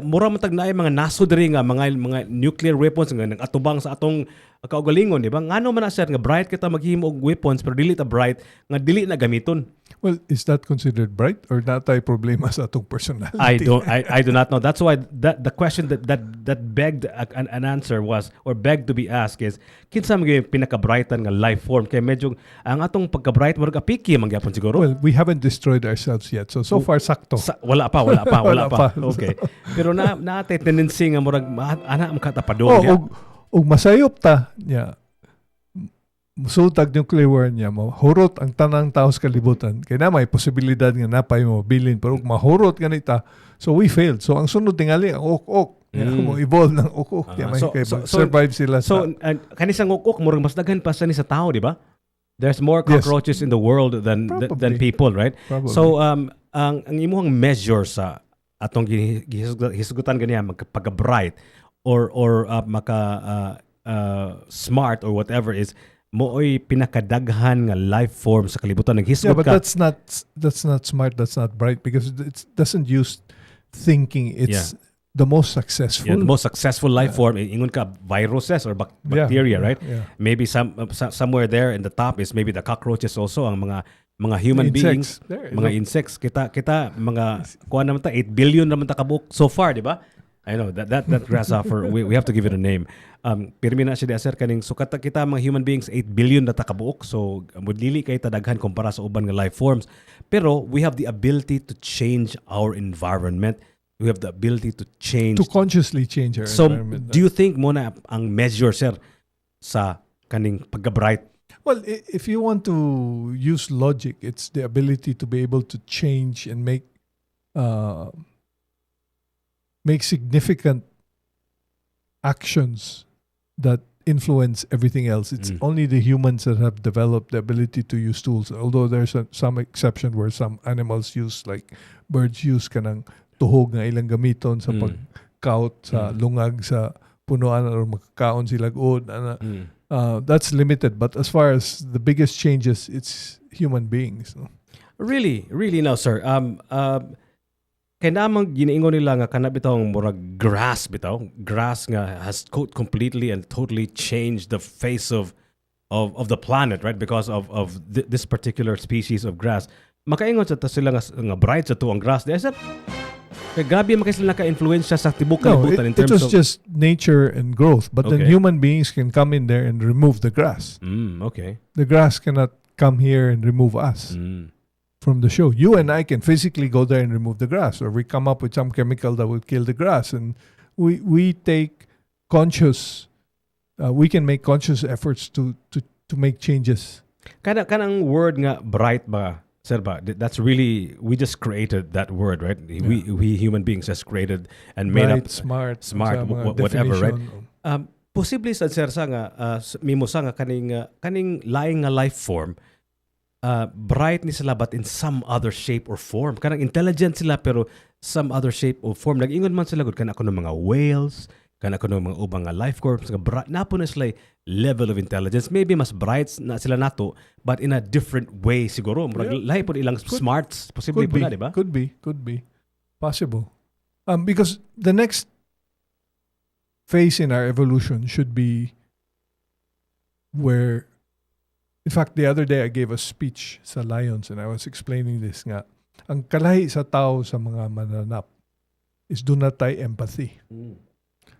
mura man tag naay mga nasod diri nga mga nuclear weapons nga nagatubang sa atong kaugalingon, di ba? Ngano man na sir nga bright kita maghimo og weapons pero dili ta bright nga dili na gamiton. Well, is that considered bright or natay problema sa atong personality? I do not know. That's why the question that begged an answer was, or begged to be asked is, kinsa mga pinaka-brightan nga life form? Kaya medyo ang atong pagka-bright mo apiki mangyapon siguro. Well, we haven't destroyed ourselves yet. So far, sakto. Wala pa. Wala pa. Okay. Pero naatay tendency nga murag ana ang katapadong Oh, niya. og masayop ta niya. Musultag nuclear war niya, mahurot ang tanang tao sa kalibutan. Kaya na may posibilidad nga napay mo bilin, pero kung mahurot ganita, so we failed. So ang sunod tingali, ang ok-ok. Mo evolve ng ok-ok. Survive sila So, kanisang ukok, murag mas daghan pa sa ni sa tao, di ba? There's more cockroaches in the world than people, right? Probably. So, ang imuhang measure sa atong hisgutan ganiya pagka-bright or smart or whatever is mooy pinakadaghan nga life form sa kalibutan naghisgot but ka. that's not smart, that's not bright, because it doesn't use thinking. It's the most successful. The most successful life form, ingon ka viruses or bacteria, right? Yeah. Maybe somewhere there in the top is maybe the cockroaches also, ang mga human beings, mga insects. Kita mga kuha naman ta 8 billion naman ta kabuok so far, di ba? I know that grasshopper, we have to give it a name. Pirmi na siya di sir kaning sukat kita mga human beings 8 billion na takabuok, so mudlili kay tadaghan kumpara sa uban nga life forms. Pero we have the ability to change our environment. We have the ability to consciously change our environment. Do you think mo na ang measure sir sa kaning pagka-bright? Well, if you want to use logic, it's the ability to be able to change and make significant actions that influence everything else. It's only the humans that have developed the ability to use tools, although there's some exception where some animals use, like birds use kanang tuhog nga ilang gamiton sa pagkaut sa lungag sa punuan or magkaon sila god. That's limited, but as far as the biggest changes, it's human beings. No? Really now sir. Kaya namang giniingon nila nga kana bitong murag grass nga has completely and totally changed the face of the planet, right? Because of this particular species of grass. Makaingon sa sila nga bright sa tuang grass. Dahil sir, kaya grabe makay sila naka-influensya sa tibok kalibutan in terms of... It was just nature and growth, but then human beings can come in there and remove the grass. Okay. The grass cannot come here and remove us. From the show. You and I can physically go there and remove the grass, or we come up with some chemical that will kill the grass, and we take conscious we can make conscious efforts to make changes. Kanang word nga bright ba sir ba, that's really, we just created that word, right? We human beings just created and made bright, up smart whatever, right? definition. Posible sa sir sa nga Mimo sa nga kaning laing nga life form, bright ni sila but in some other shape or form. Kanang intelligent sila pero some other shape or form. Nag-ingon man sila gud kana kuno mga whales, kana kuno mga ubang nga life forms nga napo na sila level of intelligence. Maybe mas bright na sila nato but in a different way siguro. Lahi po ilang smarts. Posible po na, di ba? Could be possible. Because the next phase in our evolution should be where, in fact, the other day I gave a speech sa Lions and I was explaining this nga. Ang kalahi sa tao sa mga mananap is do not tie empathy.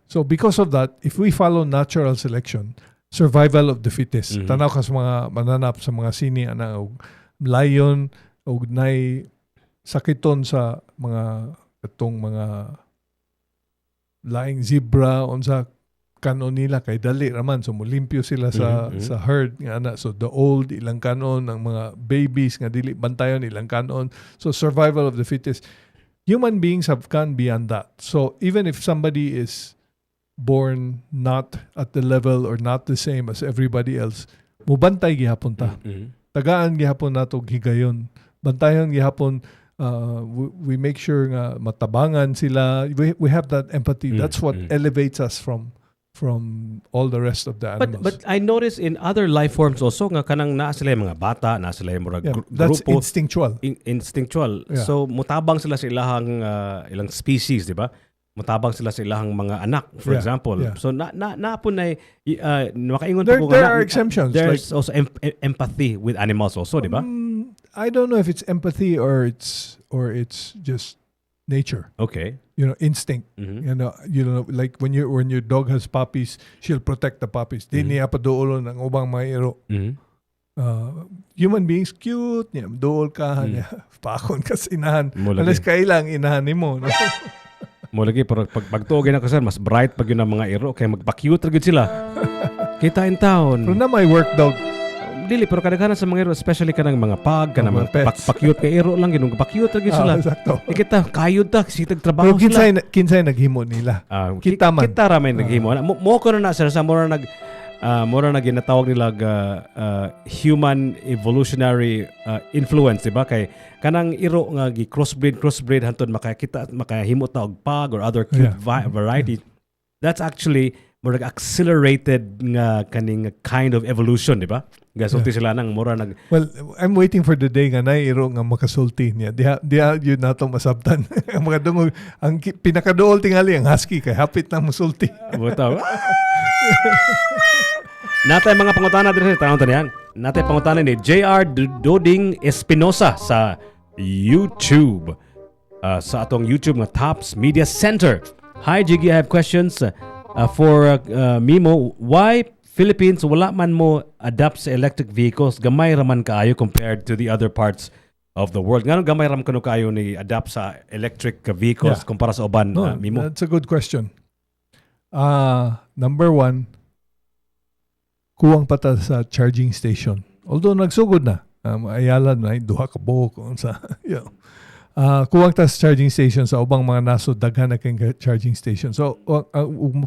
So because of that, if we follow natural selection, survival of the fittest. Tanaw ka sa mga mananap sa mga sini ana og lion og nay sakiton sa mga katong mga laing zebra unsa kanon nila kay dali raman so mulimpyo sila sa herd nga ana, so the old ilang kanon, ang mga babies nga dili bantayon ilang kanon, so survival of the fittest. Human beings have gone beyond that. So even if somebody is born not at the level or not the same as everybody else, mubantay gihapon ta. Tagaan gihapon nato higayon, bantayon gihapon. We make sure nga matabangan sila. We have that empathy. That's what elevates us from all the rest of the animals. But I notice in other life forms also nga kanang naa sila yung mga bata, naa sila yung mga that's grupo. instinctual. Instinctual. Yeah. So mutabang sila sa ilang species, di ba? Mutabang sila sa ilang mga anak, for example. Yeah. So na po na makaingon There po are exceptions. There's also empathy with animals also, di ba? I don't know if it's empathy or it's just nature. Okay. Instinct. Like when your dog has puppies, she'll protect the puppies. Di niya paduolon ang ubang mga iro. Human beings cute niya, duol ka niya, pakon ka sa inahan. Alas kailang inahan nimo. No? Mo lagi pero pagtuogin ako sir, mas bright pag yun ang mga iro kay magpa-cute ra gid sila. Kita in town. Pero na may work dog. Dili pero kadaghanan sa mga iro, especially kanang mga pag kanang mga pets. pa-cute kay iro lang ginung pa-cute ra gid sila. Exacto. Kita kayod ta sitag trabaho Pero sila. kinsay naghimo nila. Kita man. Kita ra may naghimo. Mo ko na sir sa mura na ginatawag nila human evolutionary influence, diba? Kay kanang iro nga gi crossbreed hantud makahimo ta og pag or other cute variety. That's actually more accelerated nga kaning kind of evolution, diba? Gasulti sila nang mura nag. Well, I'm waiting for the day nga nay iro nga makasulti niya. Diha yun nato masabtan. Ang mga dungog, ang pinakaduol tingali ang husky kay hapit na musulti. Butaw. Natay mga pangutana diri sa tanong taniyan. Natay pangutana ni JR Doding Espinosa sa YouTube. Sa atong YouTube nga Tops Media Center. Hi Jiggy, I have questions for Mimo. Why Philippines wala man mo adapt sa electric vehicles? Gamay raman kaayo compared to the other parts of the world. Ngano gamay ram kano kaayo ni adapt sa electric vehicles kumpara sa uban, Mimo? That's a good question. Number one, kuwang pata sa charging station. Although nagsugod na, ayalan na, duha ka buhok. Kuwang ta sa charging station sa ubang mga naso, daghan na kang charging station. So,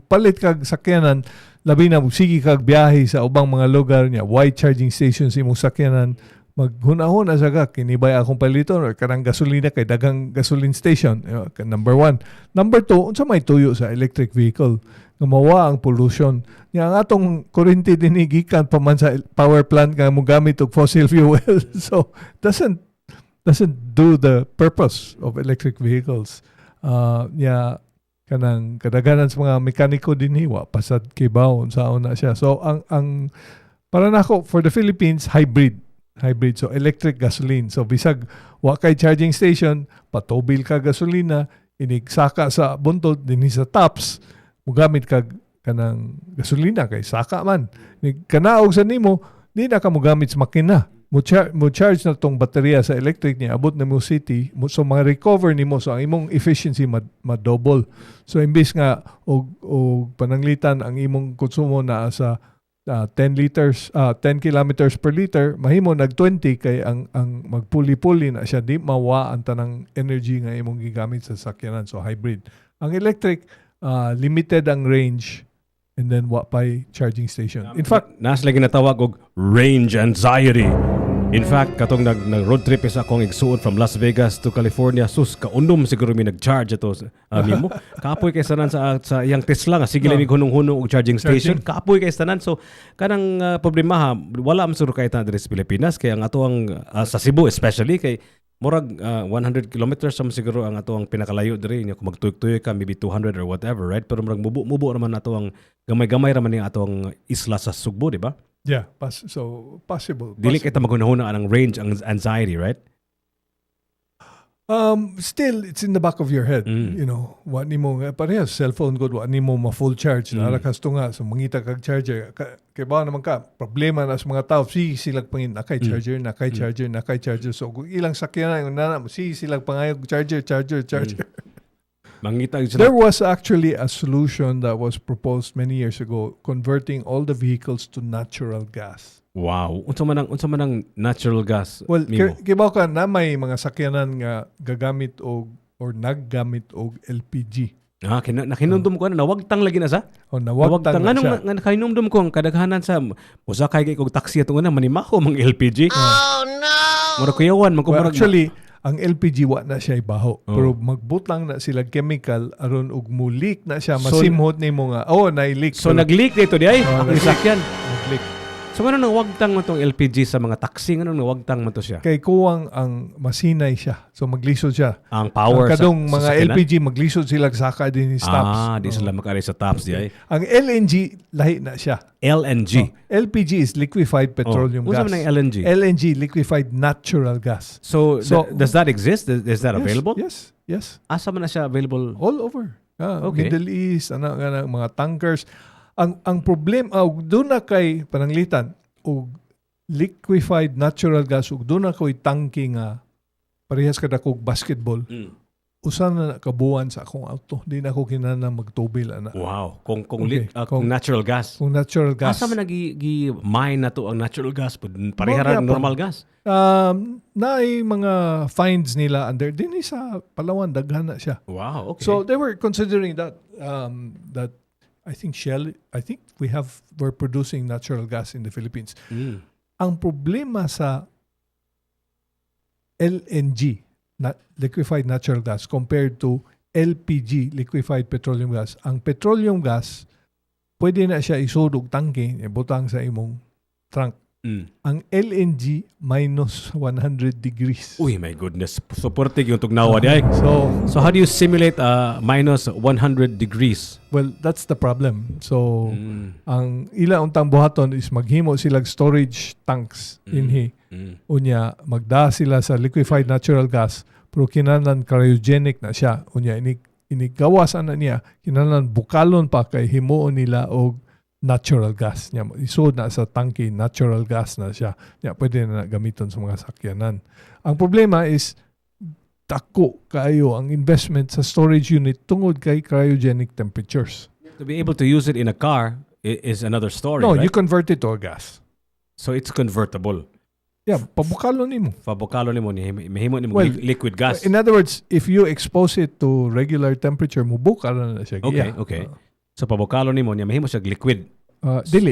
palit kag sakyanan, labi na, sige kag biyahe sa ubang mga lugar niya, wide charging stations imong sakyanan, maghunahon na sa kinibay akong paliton or karang gasolina kay dagang gasoline station. Number one. Number two, unsa may tuyo sa electric vehicle? Nga mawa ang pollution. Nga ang atong kuryente din gikan pa man sa power plant nga mogamit og fossil fuel. So doesn't do the purpose of electric vehicles. Kanang kadaganan sa mga mekaniko din hiwa pasad kibaw unsaon na siya. So ang para nako for the Philippines hybrid. So electric gasoline. So bisag wa kay charging station, patobil ka gasolina, inigsaka sa buntod dinhi sa tops. Mugamit kag kanang gasolina kay saka man. Kanaog sa nimo, di na ka mugamit sa makina. Mo charge na tong baterya sa electric niya, abot na mo city, so mga recover nimo, so ang imong efficiency ma-double. So imbis nga og pananglitan ang imong konsumo na sa 10 kilometers per liter, mahimo nag 20 kay ang magpuli-puli na siya, di mawa ang tanang energy nga imong gigamit sa sakyanan. So hybrid. Ang electric limited ang range and then wa pay charging station. In fact, nas lagi natawag og range anxiety. In fact, katong nag-road trip is akong igsuon from Las Vegas to California. Sus, kaundom siguro mi nag-charge ito. Mimo, kapoy kay sanan sa iyang Tesla nga sige lang hunong-hunong og charging station. Kapoy kay sanan. So kanang problema wala man siguro kay ta diri sa Pilipinas kay ang ato ang sa Cebu especially kay murag 100 kilometers sa siguro ang ato ang pinakalayo diri nya kung magtuyok-tuyok ka maybe 200 or whatever, right? Pero murag mubo naman ato ang gamay-gamay raman ning ato ang isla sa Sugbo, di ba? Yeah, so possible. Dili kita magunahuna ang range ang anxiety, right? Still, it's in the back of your head. You know, what ni mo, parehas, cellphone ko, what ni mo ma-full charge. Narakas to nga, so mangita kag charger. Kaya ba naman ka, problema na sa mga tao, silag pangin, nakay charger. So, kung ilang sakyan na, silag pangayog, charger. Mangita There was actually a solution that was proposed many years ago, converting all the vehicles to natural gas. Wow. Unsa man ang natural gas? Well, Mimo? kibaw ka na may mga sakyanan nga gagamit or naggamit og LPG. Nakinumdum ko na nawagtang lagi na sa. O nawagtang na siya. Nga nakinumdum ko ang kadaghanan sa musakay kay kog taxi ato na manimaho mang LPG. Oh no. Mura kuyawan Well, actually, ang LPG wa na siya ibaho. Pero magbutang na sila chemical aron og mulik na siya masimhot nimo nga. Na-leak. So nag-leak dito di ay ang sakyan. Nag-leak. So ano nang wagtang mo tong LPG sa mga taxi? Ano nang wagtang mo to siya? Kay kuwang ang masinay siya. So maglisod siya. Ang power ang kadong sa mga sakyanan? LPG maglisod sila saka din yung stops. Di sila makari sa tops di ay. Ang LNG lahi na siya. LNG. LPG is liquefied petroleum gas. Unsa man ang LNG? LNG, liquefied natural gas. So does that exist? Is that available? Yes. Asa man na siya available? All over. Okay. Middle East, mga tankers. Ang problema, doon na kay pananglitan, o liquefied natural gas, o doon na ko'y tangke nga parehas kada kog basketball. Usan na kabuan sa akong auto. Di na ako kinana magtubil. Wow. Kung natural gas. Kung natural gas. Asa man nag-mine na to ang natural gas? Parehara ng normal gas? Naay mga finds nila under. Din sa Palawan, daghan na siya. Wow, okay. So they were considering that I think we're producing natural gas in the Philippines. Ang problema sa LNG, liquefied natural gas, compared to LPG, liquefied petroleum gas, ang petroleum gas, pwede na siya isudog tangke, butang sa imong trunk. Ang LNG, minus 100 degrees. Uy, my goodness. Supportig yung tugnawa di ay. So how do you simulate minus 100 degrees? Well, that's the problem. So, ang ila untang buhaton is maghimo silang storage tanks inhi. Unya, magda sila sa liquefied natural gas, pero kinahanglan cryogenic na siya. Unya, inigawasan na niya, kinahanglan bukalon pa kay himuon nila og natural gas. Nya, isod na sa tangke, natural gas na siya. Nya, pwede na gamiton sa mga sakyanan. Ang problema is, dako kayo ang investment sa storage unit tungod kay cryogenic temperatures. To be able to use it in a car is another story, No, right? you convert it to a gas. So it's convertible. Yeah, pabukalo nimo. Fabukalo nimo ni mahimo nimo Well, liquid gas. In other words, if you expose it to regular temperature, mubukal na siya. Okay. So pabukalo nimo niya mahimo siya liquid.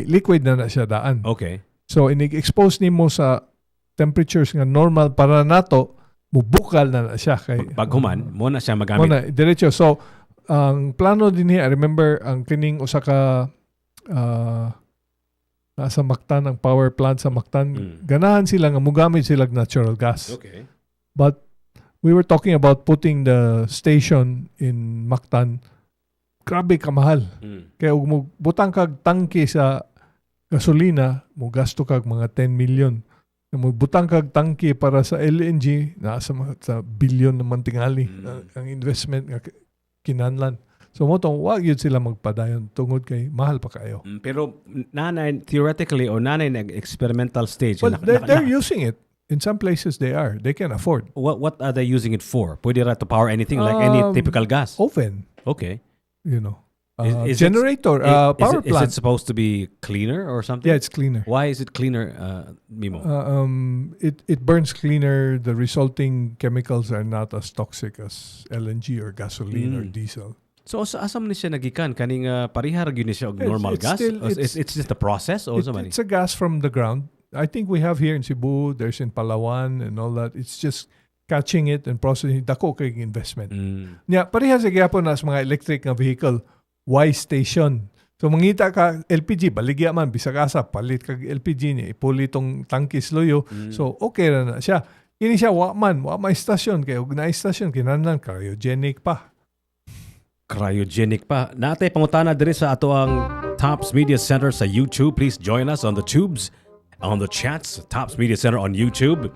Liquid na siya daan. Okay. So inig-expose nimo sa temperatures nga normal para nato, mubukal na siya kay Paghuman, mo na siya magamit. Muna, diretso. So, ang plano din niya, I remember, ang kining usa ka nasa Mactan, ang power plant sa Mactan, ganahan sila nga mugamit sila natural gas. Okay. But we were talking about putting the station in Mactan. Grabe kamahal. Kaya ug butang kag tangke sa gasolina, mo gasto kag mga 10 million. Mo butang kag tangke para sa LNG, nasa sa bilyon naman tingali ang investment nga kinahanglan. So mo tong wag yun sila magpadayon tungod kay mahal pa kayo. Pero nanay theoretically or nanay nag-experimental stage. Well, they're using it. In some places they are. They can afford. What are they using it for? Pwede ra to power anything like any typical gas? Oven. Okay. You know. Is generator, power plant. Is it supposed to be cleaner or something? Yeah, it's cleaner. Why is it cleaner, Mimo? It burns cleaner. The resulting chemicals are not as toxic as LNG or gasoline or diesel. So asam ni siya nagikan kaning parihar gyud ni siya og normal gas? It's just a process or something. It's a gas from the ground. I think we have here in Cebu, there's in Palawan and all that. It's just catching it and processing. Dako kay investment. Nya parihas sa gyapon as mga electric nga vehicle, Y station. So mangita ka LPG baligya man bisag asa palit kag LPG niya ipuli tong tangkis loyo. So okay ra na siya. kini siya wa may istasyon kay ug na istasyon kinahanglan cryogenic pa. Cryogenic pa. Natay pangutana diri sa ato ang Tops Media Center sa YouTube. Please join us on the tubes, on the chats. Tops Media Center on YouTube.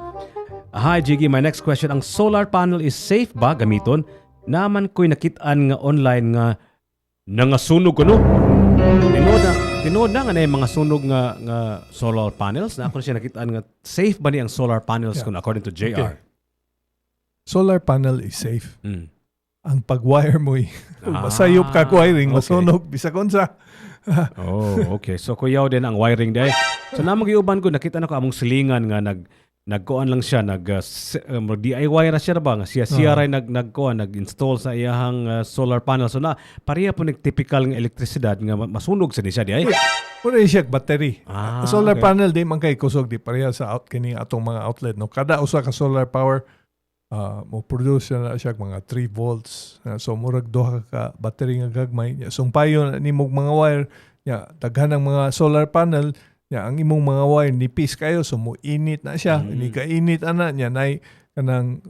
Hi, Jiggy. My next question. Ang solar panel is safe ba gamiton? Naman ko'y nakitaan nga online nga nangasunog ko, no? Tinood na nga na yung mga sunog nga solar panels. Na ako siya nakitaan nga safe ba ni ang solar panels kung according to JR? Okay. Solar panel is safe. Ang pag-wire mo masayop ka wiring, masunog, bisa konsa. Okay. So kuyaw din ang wiring day. So namagiuban ko, nakita na ko among silingan nga nagkuan lang siya, DIY ra siya ba nga siya ray nag-install sa iyahang solar panel. So na pareha po typical ng elektrisidad nga masunog sa siya di ay. Muna siya battery. Solar panel di man kay kusog di pareha sa kini atong mga outlet no. Kada usa ka solar power mo produce na siya mga 3 volts. So murag duha ka battery nga gagmay. Sumpayon nimog mga wire daghan ang mga solar panel. Ang imong mga wire nipis kayo so mo init na siya. Ini ka init ana nya nay kanang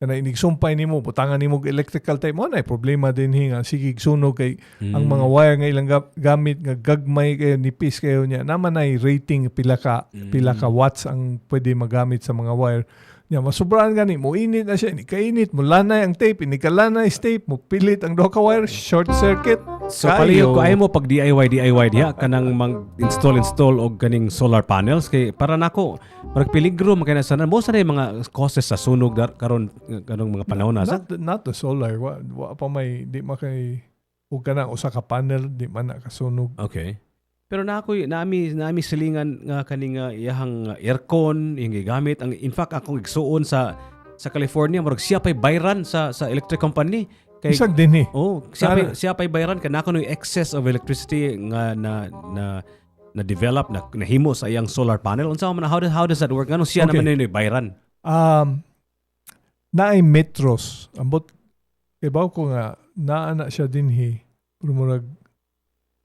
inig sumpay nimo butangan nimo electrical type mo nay problema din nga sige sunog kay ang mga wire nga ilang gamit nga gagmay kayo nipis kayo nya naman nay rating pila ka watts ang pwede magamit sa mga wire. Masubraan gani mo init na siya, kainit mo lanay ang tape, ini ka lanay tape mo pilit ang doka wire, short circuit. So paliyo ko ay mo pag DIY diha kanang mag-install og kaning solar panels kay para nako parang peligro makina sana mo sa mga causes sa sunog karon mga panahon na not the solar wa pa may di makay ug kana usa ka panel di man na kasunog. Okay. Pero nami silingan nga kaning iyahang aircon yung gigamit. In fact akong igsuon sa California murag siya pay bayran sa electric company kay isag din siya pay bayran kanako no excess of electricity nga na develop na himo sa iyang solar panel. Unsa man how does that work? Ano siya naman ni bayran? Naay metros ambot kay baw ko nga naa siya dinhi pero murag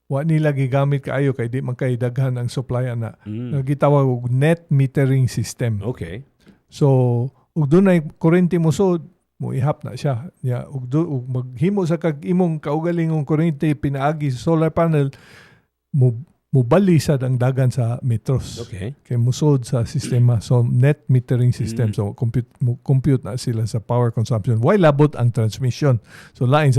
wa nila gigamit kaayo kay di man kay daghan ang supply ana. Gitawag og net metering system. Okay. So ug dunay kuryente mo sud mo ihap na siya. Ug maghimo sa kag imong kaugalingong kuryente pinaagi sa solar panel mo bali sad ang dagan sa metros. Okay. Kay musod sa sistema. So net metering system. So compute na sila sa power consumption. Why labot ang transmission? So lain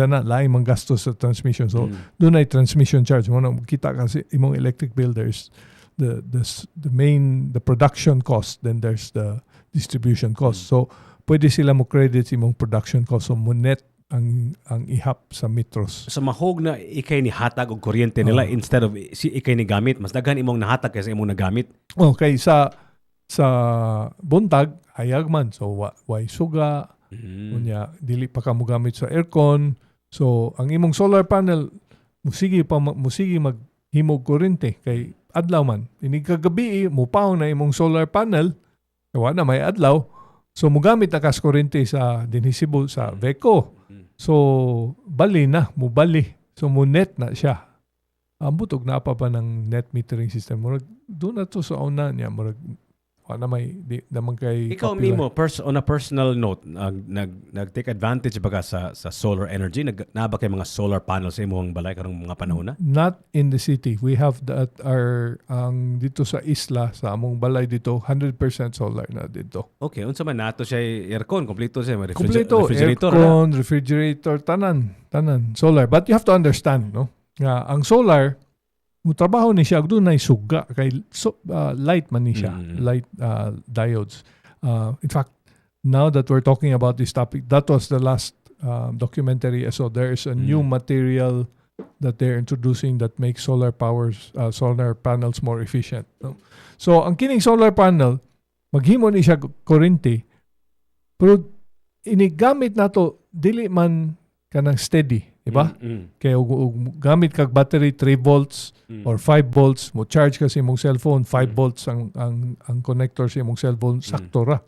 mang gastos sa transmission. So doon ay transmission charge. Mo kita kasi imong electric bill there's the production cost, then there's the distribution cost. So pwede sila mo credit imong production cost. So mo net ang ihap sa metros. So mahog na ikay ni hatag og kuryente nila instead of ikay ni gamit. Mas daghan imong nahatag kaysa imong nagamit. Okay, sa buntag hayag man. So way suga. Unya dili pa ka mo gamit sa aircon. So ang imong solar panel musigi maghimog kuryente kay adlaw man. Ini kagabi mo paon na imong solar panel. Wa na may adlaw. So mugamit na kas kuryente sa dinhisibo sa Veco. So bali. So mo net na siya. Butog na pa ng net metering system. Murag doon na to sa una niya. Murag wala may di naman kay ikaw Mimo on a personal note nag-take advantage baga sa solar energy naba kay mga solar panels sa imong balay karong mga panahon na? Not in the city. We have that ang dito sa isla sa among balay dito 100% solar na dito. Okay, unsa man nato siya aircon kompleto siya refrigerator aircon, refrigerator tanan solar. But you have to understand no nga ang solar mo trabaho ni siya doon na suga kay light man ni siya light diodes. In fact now that we're talking about this topic, that was the last documentary. So there's a new material that they're introducing that makes solar panels more efficient. No? So ang kining solar panel maghimo ni siya kuryente pero inigamit nato dili man kanang steady. Diba? Kaya gamit kag battery 3 volts or 5 volts mo charge kasi imong cellphone 5 volts ang connector sa imong cellphone sakto ra.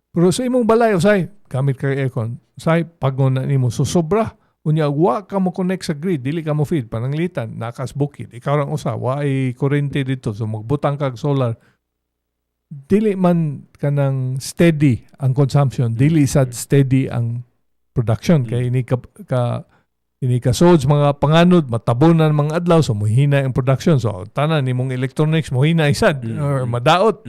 Pero sa imong balay usay gamit kag aircon usay pagon na nimo so sobra unya wa ka mo connect sa grid dili ka mo feed pananglitan nakas bukid ikaw rang usa wa ay kuryente dito so magbutang kag solar dili man kanang steady ang consumption, dili sad steady ang production kay ini ka sods mga panganod matabunan mga adlaw so mohina ang production, so tanan nimong electronics mohina isad or madaot.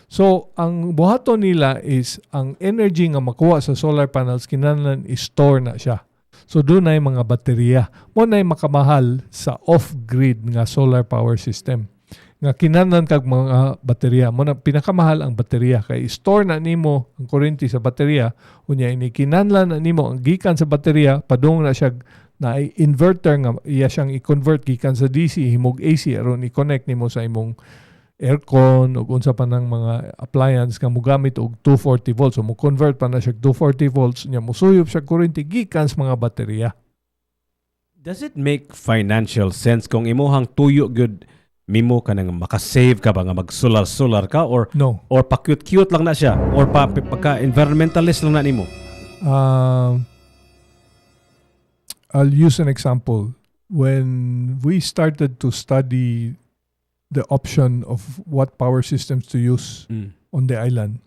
So ang buhaton nila is ang energy nga makuha sa solar panels kinahanglan i-store na siya. So doon ay mga baterya mo na makamahal sa off-grid nga solar power system nga kinahanglan kag mga baterya mo na pinakamahal ang baterya kay store na nimo ang kuryente sa baterya unya ini kinahanglan na nimo ang gikan sa baterya padung na siya na inverter nga iya siyang i-convert gikan sa DC himog AC aron i-connect nimo sa imong aircon o unsa pa ng mga appliance nga mogamit og 240 volts so mo convert pa na siya 240 volts nya musuyop siya kuryente gikan sa mga baterya. Does it make financial sense kung imuhang tuyo good Mimo ka nang makasave ka ba nga mag-solar ka or No. or pa-cute-cute lang na siya or pagka-environmentalist lang na nimo? I'll use an example. When we started to study the option of what power systems to use on the island,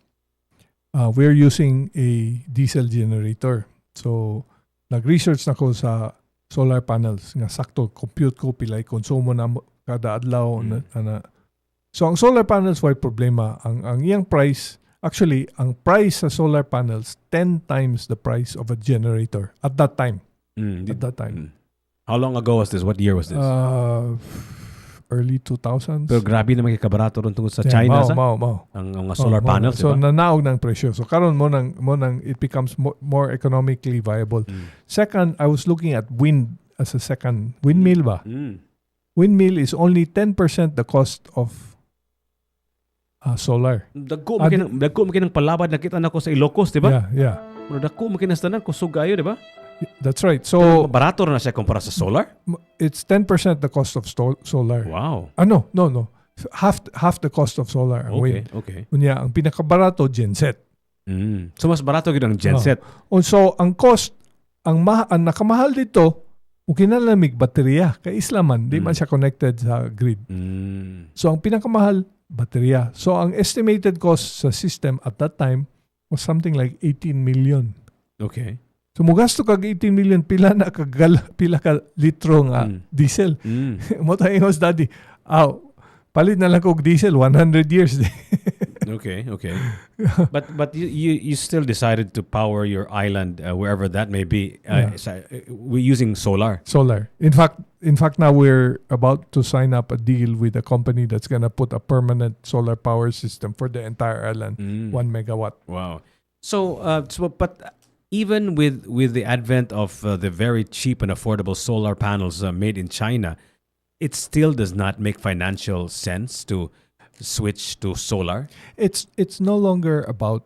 we're using a diesel generator. So, nag-research na ko sa solar panels nga sakto compute ko pilay konsumo na kada adlaw na. So ang solar panels why problema ang iyang price, actually ang price sa solar panels 10 times the price of a generator at that time. How long ago was this? What year was this? Early 2000s. Pero grabe naman kay kabarato ron tungod sa China sa ang mga solar panels, so diba? nanaog ng presyo. So karon mo nang it becomes more economically viable. Second, I was looking at wind as a second windmill ba. Windmill is only 10% the cost of solar. Dagko mo kinang palabad nakita nako sa Ilocos, diba? Yeah. Pero dagko mo kinastanan kusog kayo, diba? That's right. So barato na siya kumpara sa solar? it's 10% the cost of solar. Wow. No. Half the cost of solar ang wind. Okay. Unya ang pinakabarato genset. So mas barato gid ang genset. So ang cost ang nakamahal dito kinahanglan baterya kay islaman di man siya connected sa grid. So ang pinakamahal baterya. So ang estimated cost sa system at that time was something like 18 million. Okay. So mugasto kag 18 million pila ka litro nga diesel. Mo tayo daddy. Palit na lang kog diesel 100 years. Okay. But you still decided to power your island wherever that may be. We're using solar. In fact now we're about to sign up a deal with a company that's going to put a permanent solar power system for the entire island, 1 megawatt. Wow. So but even with the advent of the very cheap and affordable solar panels made in China, it still does not make financial sense to switch to solar. It's no longer about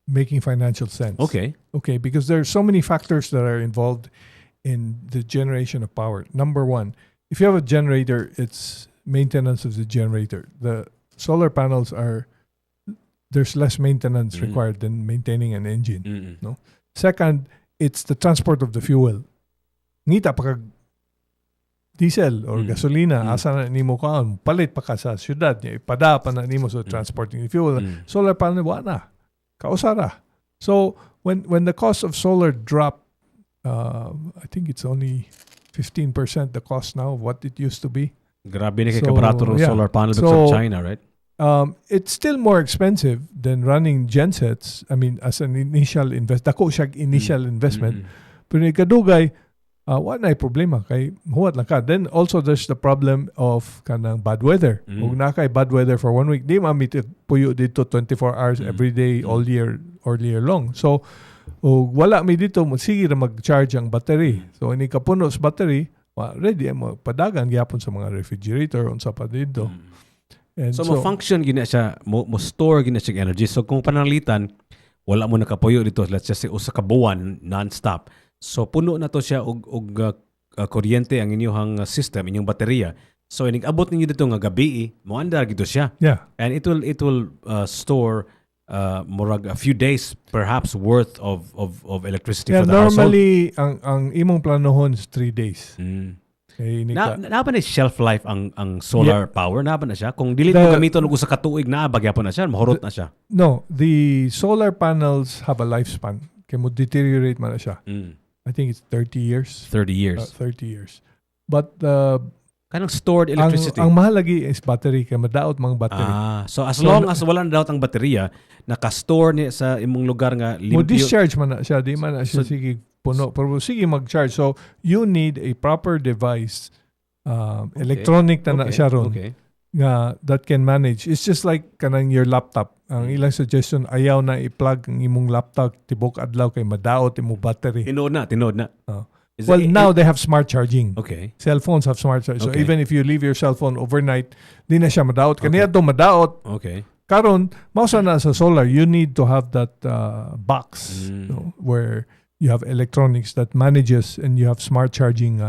making financial sense. Okay, because there are so many factors that are involved in the generation of power. Number one, if you have a generator, it's maintenance of the generator. The solar panels there's less maintenance required than maintaining an engine. No. Second, it's the transport of the fuel. Ngita pa diesel or gasolina, asa na nimo kaon, palit pa ka sa syudad niya, ipada pa na nimo so transporting the fuel. Solar panel na, kausara. So when the cost of solar dropped, I think it's only 15% the cost now of what it used to be. Grabe na kay kabarato ng solar panel sa China, right? It's still more expensive than running gensets. I mean, as an initial dako siya initial investment. Pero ikadugay, wala na problema kay huwat lang ka. Then also there's the problem of kanang bad weather. Kung nakay bad weather for 1 week, di mamit puyo dito 24 hours every day all year long. So wala mi dito sige na mag-charge ang battery. So ini kapuno sa battery, ready mo padagan gyapon sa mga refrigerator unsa pa dito. And so mo-function gina siya, mo-store gina siya energy. So kung pananglitan, wala mo nakapuyo dito, let's just say usa ka buwan non-stop. So puno na to siya og kuryente ang inyong system, inyong baterya. So inig-abot ninyo dito nga gabi, mo andar gito siya. Yeah. And it will store murag a few days perhaps worth of electricity for the normally, household. Ang imong planohon is 3 days. Na ba na shelf life ang solar power? Na ba na siya? Kung dili mo gamiton og usa ka tuig na bagya po na siya, mahurot na siya. No, the solar panels have a lifespan. Kaya mo deteriorate man na siya. I think it's 30 years. 30 years. 30 years. But kanang stored electricity. Ang mahal lagi is battery kaya madaot mga battery. So as long as wala na daot ang baterya, naka-store ni sa imong lugar nga limpyo. Mo discharge man na siya, di man na siya sige puno. Pero sige mag-charge. So you need a proper device, electronic na siya ron, nga that can manage. It's just like kanang your laptop. Ang ilang suggestion, ayaw na i-plug ang imong laptop tibok adlaw kay madaot imong battery. Tinood na. Well, now they have smart charging. Okay. Cell phones have smart charging. So Okay. even if you leave your cell phone overnight, di na siya madaot. Kaniya to madaot. Okay. Karon, mausa na sa solar, you need to have that box where you have electronics that manages and you have smart charging.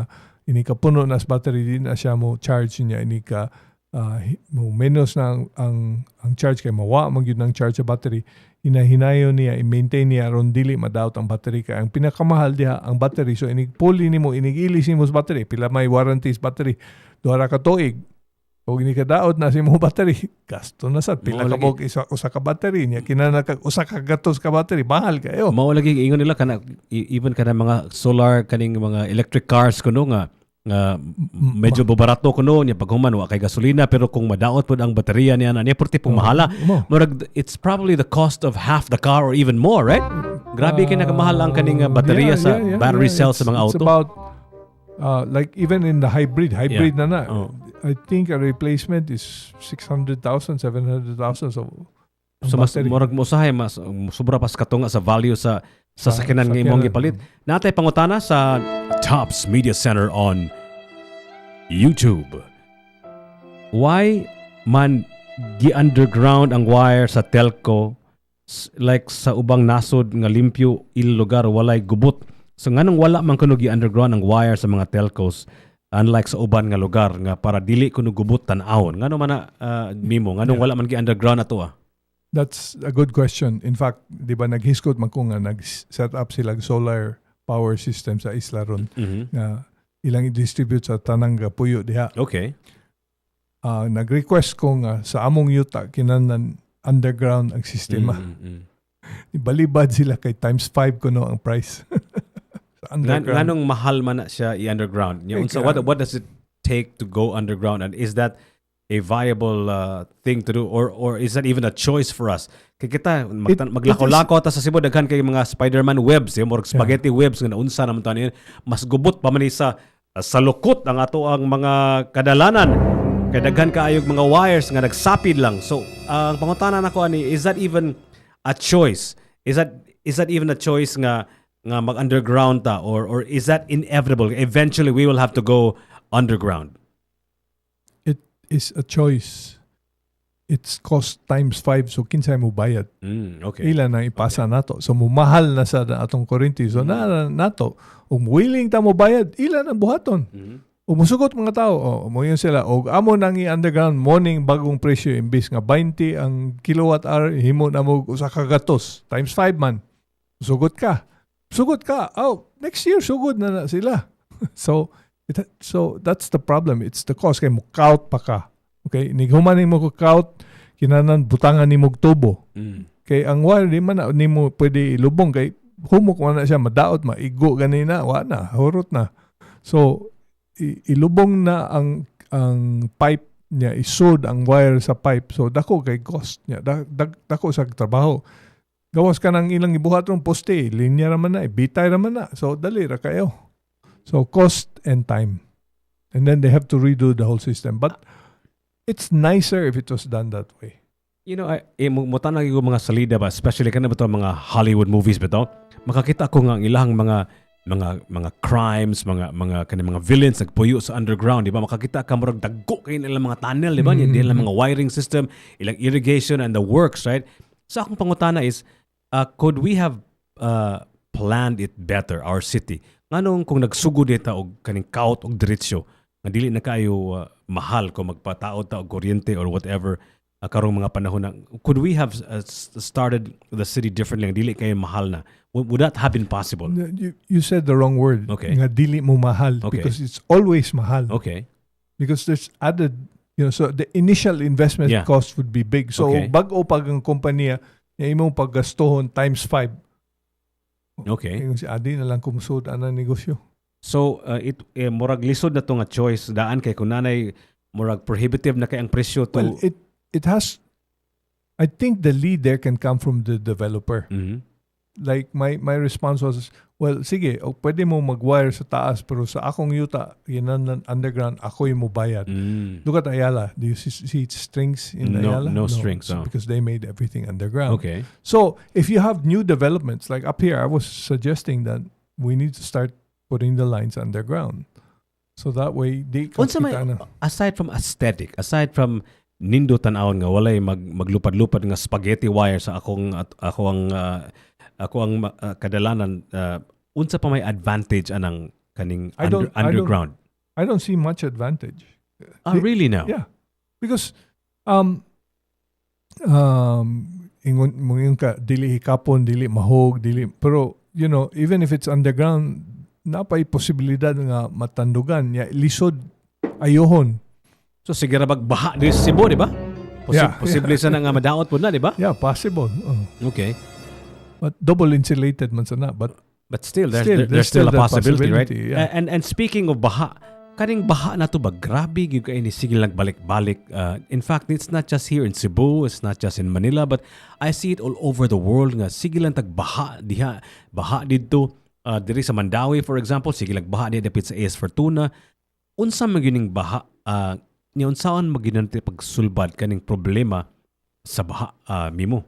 Ini ka puno na sa battery, di na siya mo charge niya. Ini ka mo menos na ang charge kay mawa magyud ng charge sa battery. Hinahinayo niya, i-maintain niya aron dili madaot ang battery kay ang pinakamahal diha ang battery. So inig pull nimo, inig-ilis nimo sa battery, pila may warranty sa battery. Duha ka tuig. O ini kadaot na si mo battery, gasto na sad pila ka mo usa ka battery niya kinana ka usa ka gatos ka battery, mahal kayo. Mao lagi ingon nila kana even kana mga solar kaning mga electric cars kuno nga medyo bobarato kuno niya paghuman wa kay gasolina pero kung madaot pud ang baterya niya na niya purti pong mahala. Murag it's probably the cost of half the car or even more, right? Grabe kay nakamahal ang kaning baterya sa battery cells sa mga auto. It's about like even in the hybrid na. I think a replacement is 600,000, 700,000. So mas murag mosahay mas sobra pas katunga sa value sa sakinan nga imong gipalit. Natay pangutana sa Tops Media Center on YouTube. Why man gi-underground ang wire sa telco like sa ubang nasod nga limpyo lugar walay gubot? So nganong wala man kuno gi-underground ang wire sa mga telcos unlike sa uban nga lugar nga para dili kuno gubot tan-awon? Ngano man na Mimo, nganong wala man gi-underground ato That's a good question. In fact, di ba naghiskot man ko nga nag-set up sila solar power system sa isla ron nga ilang i-distribute sa tanang puyo diha. Okay. Nag-request ko nga sa among yuta kinanan underground ang sistema. Balibad sila kay times 5 kuno ang price. Nganong mahal man na siya i-underground? What does it take to go underground, and is that a viable thing to do, or is that even a choice for us? Kay kita maglakaw-lakaw ta sa Cebu daghan kay mga Spider-Man webs, yung spaghetti webs nga naunsa naman tani mas gubot pa man sa lukot ang ato ang mga kadalanan kay daghan kaayog mga wires nga nagsapid lang. So ang pangutana nako ani, is that even a choice? Is that even a choice nga mag-underground ta, or is that inevitable? Eventually we will have to go underground. It is a choice. It's cost times 5, so kinsay mo bayad. Okay. Ilan ang ipasa nato. So mumahal na sa atong kuryente. So nato, willing ta mo bayad, ilan ang buhaton. Umusugot mga tao, mo yun sila. O amo nang i-underground morning bagong presyo imbis nga 20 ang kilowatt hour, himo na mo usa ka gatos times 5 man. Sugot ka. Next year sugod na sila. So that's the problem. It's the cost kay mo count pa ka. Okay, nighuman nimo ko count kinanan butangan nimo tubo. Kay ang wire di man nimo pwede ilubong kay humok man na siya madaot maigo ganina wa na hurot na. So ilubong na ang pipe niya, isod ang wire sa pipe. So dako kay cost niya, dako sa trabaho. Gawas ka ng ilang ibuhat ng poste, linya raman na, bitay raman na. So dali ra kayo. So cost and time. And then they have to redo the whole system. But it's nicer if it was done that way. You know, mutan lagi ko mga salida ba, especially kana ba to mga Hollywood movies ba to? Makakita ko nga ang ilang mga crimes, mga villains nagpuyo sa underground, di ba? Makakita ka murag daggo kay ilang mga tunnel, di ba? Ilang mga wiring system, ilang irrigation and the works, right? So akong pangutana is, could we have planned it better, our city? Nganong kung nagsugod ita og kaning kaut og diretsyo, nga dili na kayo mahal kung magpataod ta og kuryente or whatever, karong mga panahon na could we have started the city differently, dili kay mahal na? Would that have been possible? You said the wrong word. Okay. Nga dili mo mahal Okay. because it's always mahal. Okay. Because there's added, so the initial investment Yeah. cost would be big. So Okay. bag-o pag ang kompanya, yung imong paggastohon times 5. Okay. Yung si Adi na lang kumusud ang negosyo. So murag lisod na to nga choice daan kay kun nanay murag prohibitive na kay ang presyo to. Well, it has, I think the lead there can come from the developer. Mhm. Like my response was, well, sige, pwede mo mag-wire sa taas pero sa akong yuta, yan underground, ako yung mo bayad. Look at Ayala. Do you see strings in Ayala? No strings. So because they made everything underground. Okay. So if you have new developments, like up here, I was suggesting that we need to start putting the lines underground. So that way, di ka Unsa may kita na. aside from aesthetic, aside from nindo tan-awon nga walay maglupad-lupad nga spaghetti wire sa ako ang kadalanan, unsa pa may advantage anang kaning underground? I don't see much advantage. Really now? Yeah. Because ingon ka dili hikapon, dili mahog, dili, pero even if it's underground, napay posibilidad nga matandugan ya lisod ayohon. So sige ra baha di sa Cebu, di ba? Yeah. Posible sa nga madaot po na, di ba? Yeah, possible. Okay. But double insulated man sana, but still there's still a that possibility, right? Yeah. And speaking of baha, kaning baha na to ba grabe gyud kay ni sige lang balik-balik. In fact, it's not just here in Cebu, it's not just in Manila, but I see it all over the world nga sige lang tag baha diha, baha didto diri sa Mandawi for example, sige lang baha diha dapit sa AS Fortuna. Unsa man gining baha ni unsaon maginanti pagsulbad kaning problema sa baha, Mimo?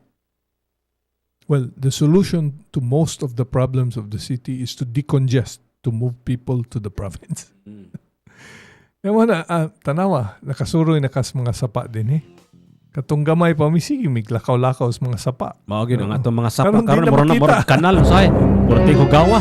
Well, the solution to most of the problems of the city is to decongest, to move people to the province. Yung tanawa, nakasuroy na kas mga sapa din Katong gamay pa, sige, may lakaw-lakaw sa mga sapa. Mao gyud ang atong mga sapa Karon karon di na moro na makita. kanal say. Muro tigo gawa.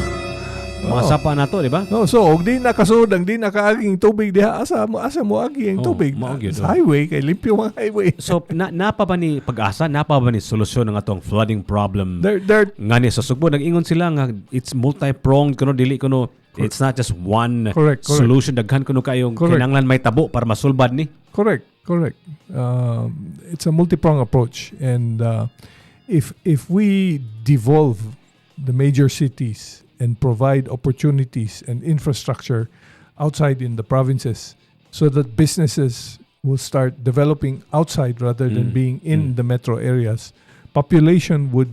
Mga Oo. sapa na to, di ba? No, so, og di nakasurod, ang di nakaaging tubig diha, asa mo agi ang tubig. mao gyud, Sa highway, kay limpyo mga highway. So napa ba ni pag-asa, napa ba ni solusyon ng atong flooding problem? They're Nga ni sa Sugbo nag-ingon sila nga it's multi-pronged kuno dili kuno it's not just one Correct. solution, daghan kuno kayong Correct. kinahanglan may tabo para masulbad ni. Correct. It's a multi-pronged approach, and if we devolve the major cities and provide opportunities and infrastructure outside in the provinces, so that businesses will start developing outside rather than being in the metro areas, population would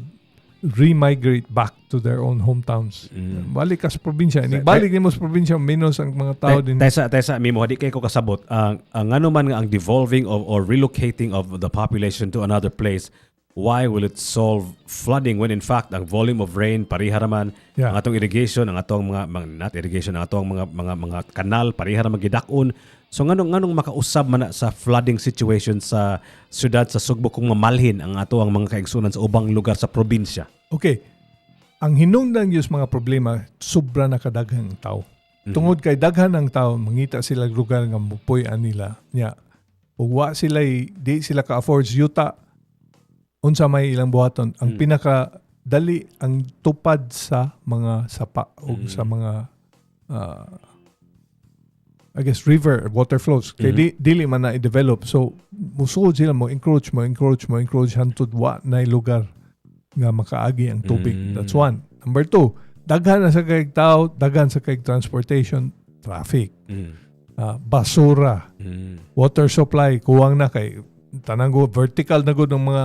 remigrate back to their own hometowns. Balik ka sa probinsya. Balik mo sa probinsya, minus ang mga tao din. Taysa Mimo, di kay ko kasabot ang ano man nga ang devolving or relocating of the population to another place. Why will it solve flooding when in fact ang volume of rain pareha raman, Yeah. ang atong irrigation, ang atong mga not irrigation, ang atong mga kanal pareha ra magidak-on. So nganong makausab man na sa flooding situation sa syudad sa Sugbo kung mamalhin ang ato ang mga kaigsunan sa ubang lugar sa probinsya? Okay. Ang hinungdan yung mga problema, sobra na kadaghang tao. Tungod kay daghan ang tao, mangita sila lugar nga mupuy-an nila. Nya, ug wa sila, di sila ka-afford yuta, unsa may ilang buhaton. Ang pinaka dali ang tupad sa mga sapa o sa mga I guess river water flows kay dili man na i-develop, so musud sila mo encroach hantud wa na lugar nga makaagi ang tubig. That's one. Number two, daghan na sa kay tao, daghan sa kay transportation, traffic, basura, water supply kuwang na kay tanang vertical na gud ng mga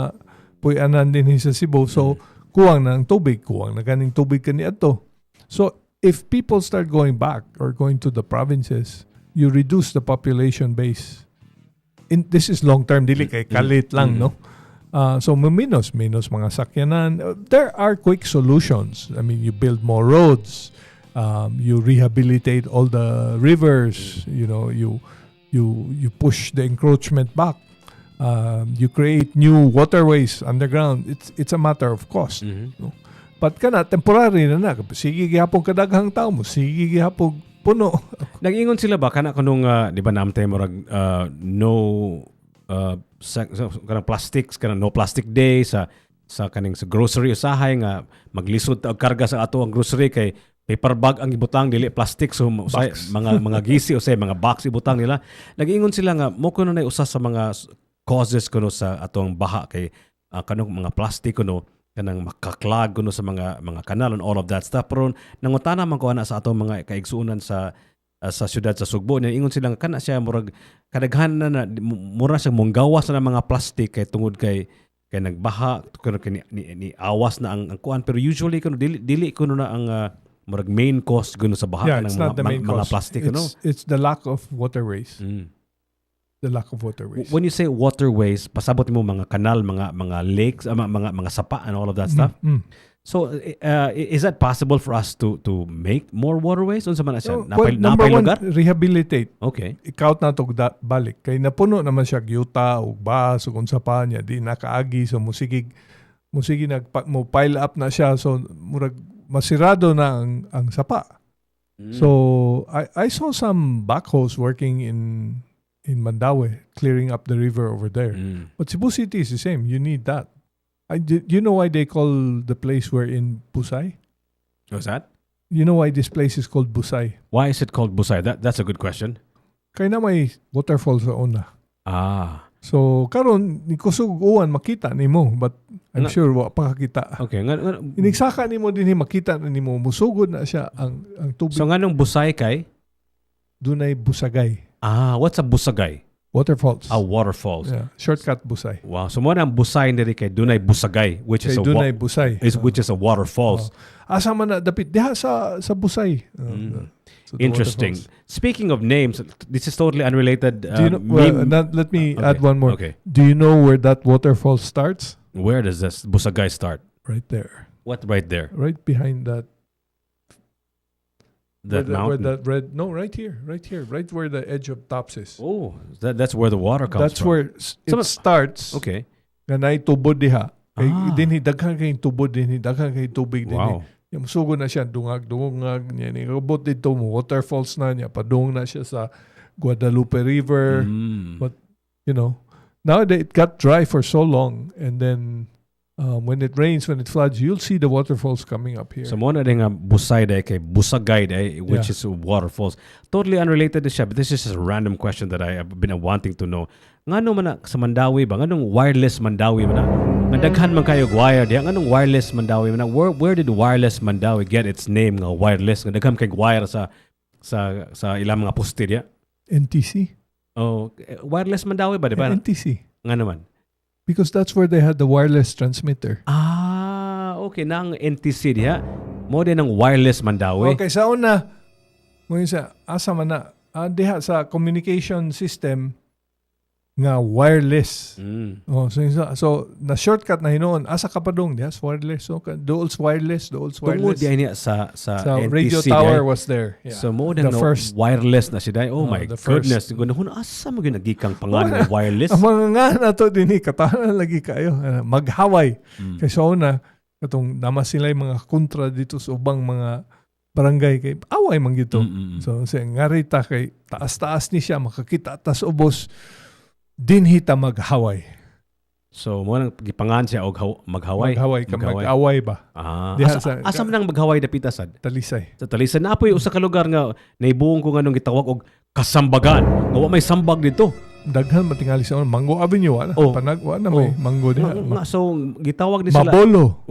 puy-anan din sa Cebu, so kuwang na ang tubig, kuwang na ganing tubig kani adto. So if people start going back or going to the provinces, you reduce the population base. This is long term, dili kay kalit lang, no? So minus mga sakyanan. There are quick solutions. I mean, you build more roads, you rehabilitate all the rivers, you push the encroachment back. You create new waterways underground. It's a matter of cost. No? But kana temporary na sige gihapon kadaghang tao mo, sige gihapon puno. Nag-ingon sila ba kana kanung di ba namtay murag no kanang plastics, kanang no plastic day sa kaning sa grocery usahay nga maglisod og karga sa ato ang grocery kay paper bag ang ibutang dili plastic, so usay, mga gisi usay mga box ibutang nila. Nag-ingon sila nga mo kuno na usa sa mga causes kuno sa atong baha kay kanang mga plastic kuno kanang makaklag kuno sa mga kanal and all of that stuff. Pero nangutana man ko ana sa atong mga kaigsuonan sa syudad sa Sugbo, ingon sila nga kana siya murag kadaghan na mura siyang monggawas na mga plastic kay tungod kay nagbaha kuno ni awas na ang kuan, pero usually kuno dili kuno na ang murag main cause kuno sa baha it's ng not the main mga cause. plastic kuno. It's the lack of waterways. The lack of waterways. When you say waterways, pasabot mo mga kanal, mga lakes, mga sapa and all of that stuff. So is that possible for us to make more waterways? Unsa man na siya? Number Napay one, lugar? rehabilitate. Okay. Ikaw na to balik. Kay napuno naman siya gyuta o bas o kung sa pa niya. Di nakaagi. So musigi mo pile up na siya. So murag masirado na ang sapa. So I saw some backhoes working in Mandaue, clearing up the river over there. But Cebu City is the same. You need that. Do you know why they call the place we're in Busay? What's that? You know why this place is called Busay? Why is it called Busay? That's a good question. Kaya na may waterfall sa una. So karon ni kusog uwan makita nimo, but I'm sure wa pa kakita. Okay. Inigsaka nimo dinhi makita na nimo musugod na siya ang tubig. So nganong Busay kay? Dunay busagay. What's a busagay? Waterfalls. Waterfalls. Yeah, shortcut Busay. Wow. So mo na ang Busay diri kay dunay busagay, which is Kay dunay Busay. which is a waterfalls. Asa man na dapit diha sa Busay. So the Interesting. waterfalls. Speaking of names, this is totally unrelated. Do you know, let me add one more. Okay. Do you know where that waterfall starts? Where does this busagay start? Right there. What right there? Right behind that. Mountain. Right here, right where the edge of tops is. Oh, that's where the water comes That's from. where it starts. Okay. Nga naay tubod diha. Dinhi daghan kay tubod dinhi, daghan kay tubig dinhi. Wow. Yung sugo na siya dungag niya ni robot dito mo waterfalls na niya padung na siya sa Guadalupe River. But now that it got dry for so long, and then when it rains, when it floods, you'll see the waterfalls coming up here. So mo na din nga busay day kay busagay day, which is waterfalls. Totally unrelated to siya, but this is just a random question that I have been wanting to know. Ngano man na sa Mandawi ba? Nganong wireless Mandawi man na? Daghan man kayo wire diha. Nganong wireless Mandawi man na? Where did wireless Mandawi get its name nga wireless? Daghan kay wire sa ilang mga poste diha. NTC? Oh, wireless Mandawi ba, di ba? NTC. Nga naman. Because that's where they had the wireless transmitter. Okay. Nang NTC diha. Mo din ang wireless Mandawi. Okay, sa una, asa man na, diha sa communication system nga wireless. So na shortcut na hinoon, asa ka pa dong, diha wireless. So dool's wireless. Tungod diha niya sa NTC. Radio tower was there. Yeah. So mo din wireless na siya. Oh my goodness. Gunahon asa mo ginagikang pangalan ng wireless? Ang mga nga na to dinhi katahanan lagi kayo. Maghaway. Kay so una katong namas sila mga kontra dito sa ubang mga barangay kay away man gito. So sa ngarita kay taas-taas ni siya makakita tas ubos dinhi ta maghaway. So mo nang gipangan siya og maghaway. Mag-away ba? Asa man nang maghaway dapita sad? Talisay. Sa Talisay na apoy usa ka lugar nga naibuong ko nganong gitawag og kasambagan. Gawa may sambag dito. Daghan matingali sa Mango Avenue wala panagwa na may mango diha. So gitawag ni sila Mabolo.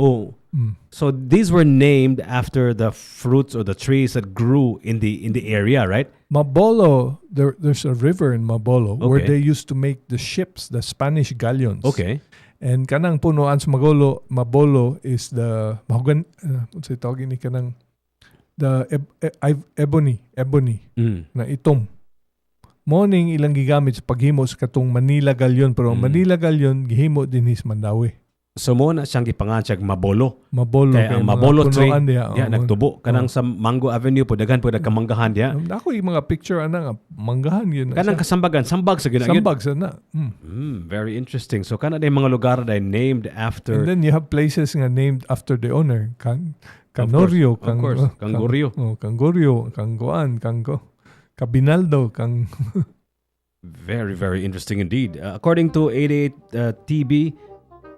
So these were named after the fruits or the trees that grew in the area, right? Mabolo, there's a river in Mabolo where they used to make the ships, the Spanish galleons. Okay. And kanang punuan sa Mabolo is the mahugan what's it tawag ni kanang the ebony na itom. Morning ilang gigamit sa paghimo sa katong Manila Galleon, pero ang Manila Galleon gihimo din is Mandawi. So mo na siyang gipangan siya Mabolo. Kaya ang Mabolo tree nagtubo kanang sa Mango Avenue po daghan po nagkamanggahan diha. Ako yung mga picture nga manggahan yun. Kanang kasambagan, sambag sa ginagid. Sambag sa na. Very interesting. So kana day mga lugar day named after. And then you have places nga named after the owner. Kanorio, Kangorio. Kangorio, Kangoan, Kabinaldo, Very, very interesting indeed. According to 88 TB,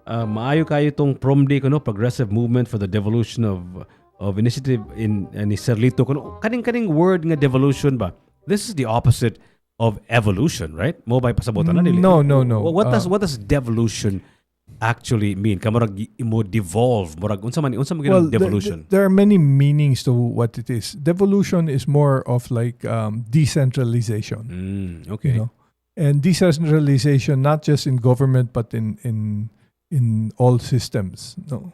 maayo kayo tong PROMD kuno, Progressive Movement for the Devolution of Initiative in ni Serlito kuno. Kaning word nga devolution ba? This is the opposite of evolution, right? Mo ba pasabotan na nila? No. What does devolution actually mean? Kamurag mo devolve, murag unsa man devolution. There are many meanings to what it is. Devolution is more of like decentralization. Okay. You know? And decentralization not just in government but in all systems. No.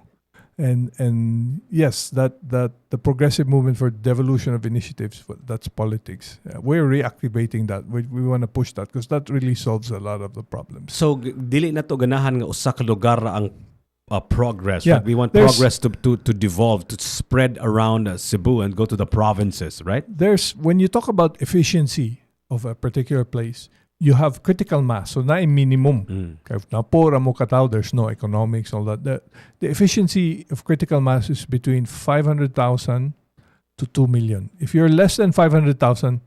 And yes, that the progressive movement for devolution of initiatives, that's politics. We're reactivating that. We want to push that because that really solves a lot of the problems. So dili na to ganahan nga usa ka lugar ang progress. Yeah, right? We want progress to devolve, to spread around Cebu and go to the provinces, right? When you talk about efficiency of a particular place, you have critical mass. So na minimum. If napora mo katao, there's no economics, all that. The efficiency of critical mass is between 500,000 to 2 million. If you're less than 500,000,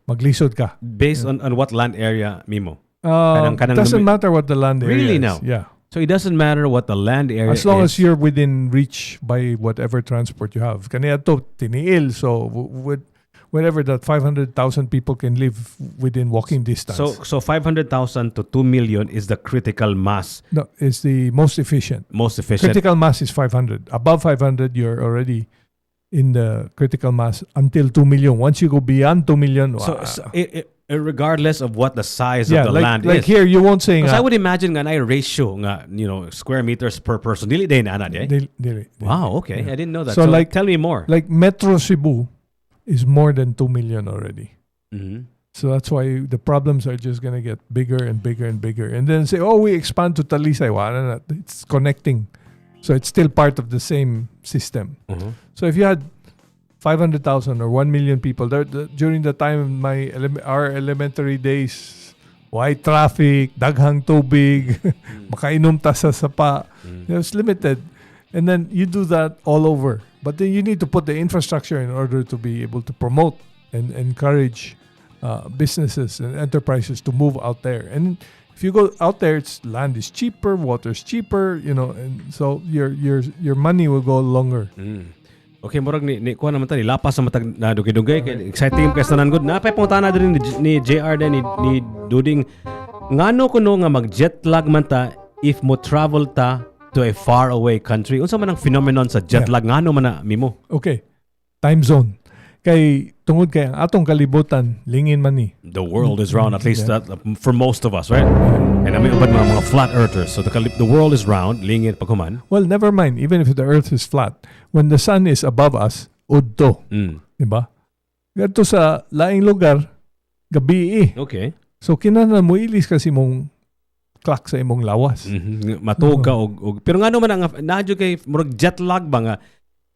maglisod ka. Based on what land area, Mimo? Doesn't matter what the land area really is. now? Yeah. So it doesn't matter what the land area is. As long as you're within reach by whatever transport you have. Kaniya to, tiniil. So wherever that 500,000 people can live within walking distance. So 500,000 to 2 million is the critical mass. No, it's the most efficient. Most efficient. Critical mass is 500. Above 500, you're already in the critical mass until 2 million. Once you go beyond 2 million, regardless of what the size of the land like is. Here, you won't say Because I would imagine nga na ratio nga, square meters per person. Dili din ana di. Dili. Wow, okay. Yeah. I didn't know that. So like, tell me more. Like Metro Cebu is more than 2 million already. Mm-hmm. So that's why the problems are just going to get bigger and bigger and bigger. And then say, we expand to Talisay. It's connecting. So it's still part of the same system. Mm-hmm. So if you had 500,000 or 1 million people, during the time of our elementary days, wide traffic, daghang tubig, makainom ta sa sapa. It was limited. And then you do that all over. But then you need to put the infrastructure in order to be able to promote and encourage businesses and enterprises to move out there. And if you go out there, land is cheaper, water is cheaper, and so your money will go longer. Okay, murag ni kuha naman tani lapas sa matag na dugay-dugay kay exciting kay tanan gud. Napay punta na din ni JR din ni Duding. Ngano kuno nga mag jet lag man ta if mo travel ta to a far away country? Unsa man ang phenomenon sa jet lag ngano man na Mimo? Okay. Time zone. Kay tungod kay ang atong kalibutan lingin man ni. The world is round, at least for most of us, right? And I mean uban mga flat earthers. So the world is round, lingin pagkuman. Well, never mind, even if the earth is flat, when the sun is above us, udto. Diba? Gadto sa laing lugar, gabi. Okay. So kinahanglan mo ilis kasi mong clock sa imong lawas. Matog ka og pero ngano man ang nadyo kay murag jet lag ba nga?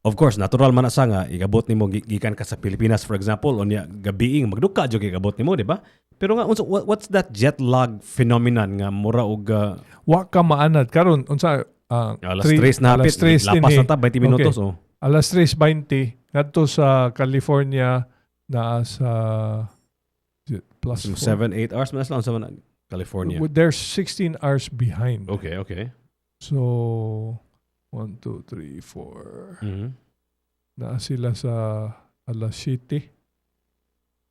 Of course, natural man asa nga igabot nimo gikan ka sa Pilipinas, for example, onya gabiing magduka jud kay igabot nimo, di ba? Pero nga what's that jet lag phenomenon nga mura og wa ka maanad karon unsa alas 3 na hapit, lapas na ta 20 minutos. Okay. Alas 3:20 ngadto sa California na sa plus 7-8 hours man lang sa California. There's 16 hours behind. Okay. So 1, 2, 3, 4. Na sila sa alas 7.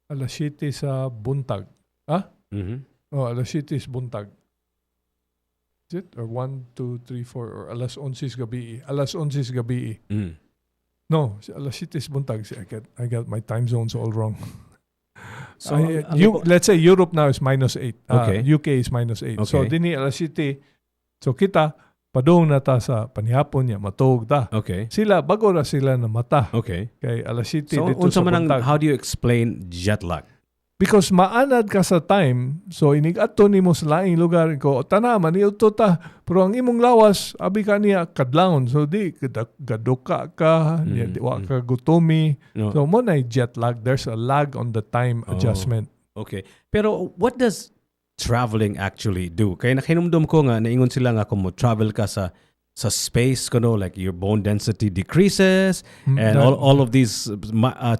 Alas 7 sa buntag. Alas 7 is buntag. Is it? Or 1, 2, 3, 4. Or alas 11 gabi. Alas 11 gabi. No, alas 7 is buntag. I got my time zones all wrong. So let's say Europe now is -8. Okay. UK is -8. Okay. So dini alas 7. So kita padung na ta sa panihapon niya matog ta. Okay. Bago na sila na mata. Okay. Kay alas 7 so, dito sa buntag. How do you explain jet lag? Because maanad ka sa time, so inigadto nimo sa laing lugar ko, tanaman niyo to ta. Pero ang imong lawas, abi ka niya kadlawon. So di gaduka ka, di wa ka gutomi. No. So mo na jet lag. There's a lag on the time adjustment. Okay. Pero what does traveling actually do? Kaya nakinumdum ko nga naingon sila nga kung mo travel ka sa sa space kuno, like your bone density decreases and all of these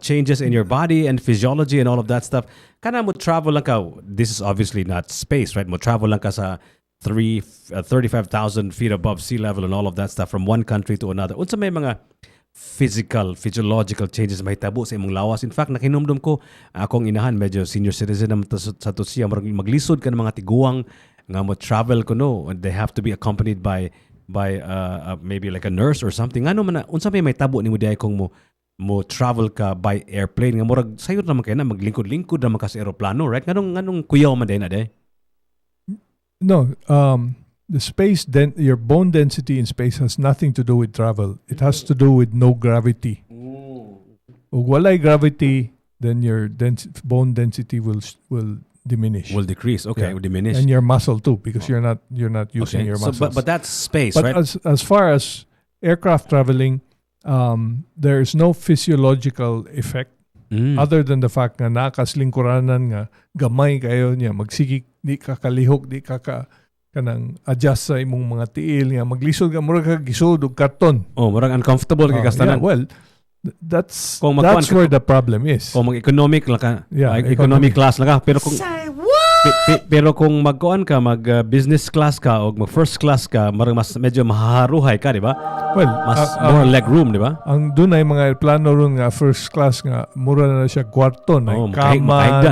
changes in your body and physiology and all of that stuff. Kana mo travel lang ka, this is obviously not space, right? Mo travel lang ka sa 35,000 feet above sea level and all of that stuff from one country to another. Unsa may mga physiological changes mahitabo sa imong lawas. In fact, nakinumdum ko, akong inahan, medyo senior citizen naman sa to siya, maglisod ka ng mga tiguang nga mo travel kuno, and they have to be accompanied by maybe like a nurse or something. Ano man, unsa may tabo nimo diay kung mo travel ka by airplane nga murag sayo naman kay na maglingkod-lingkod naman ka sa eroplano, right? Nganong kuyaw man din na day? No, the space your bone density in space has nothing to do with travel. It has to do with no gravity. Ug walay gravity, then your bone density will diminish. Will decrease. Okay, will diminish. And your muscle too, because you're not using your muscles. But that's space, but right? as far as aircraft traveling, there's no physiological effect other than the fact nga nakaslingkuranan nga gamay kayo niya, magsigik, di ka kalihok, di ka kanang adjust sa imong mga tiil nga, maglisod ka, murag ka gisod og karton. Oh, murag uncomfortable kay kastanan. Well, that's where the problem is. Kung mag-economic lang ka, economic class lang ka, pero kung pero kung mag-business class ka o mag-first class ka, mas medyo mahaharuhay ka, di ba? Well, mas more leg room, di ba? Ang dunay mga aeroplano ron nga first class nga, mura na siya kwarto, na kama,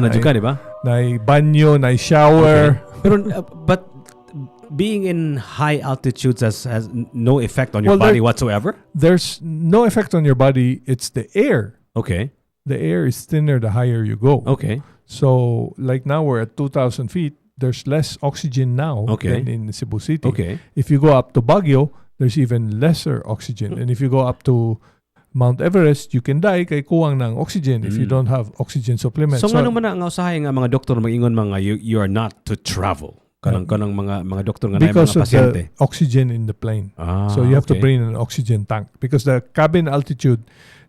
na banyo, na shower. Okay. Pero but being in high altitudes has no effect on your body whatsoever? There's no effect on your body. It's the air. Okay. The air is thinner the higher you go. Okay. So, like now we're at 2,000 feet. There's less oxygen now than in Cebu City. Okay. If you go up to Baguio, there's even lesser oxygen. And if you go up to Mount Everest, you can die kay kuwang ng oxygen if you don't have oxygen supplements. So, ano man ang usahay nga mga doktor mag-ingon mga you are not to travel? Kanang mga doktor nga na because mga pasyente. Because of the oxygen in the plane. So you have to bring an oxygen tank because the cabin altitude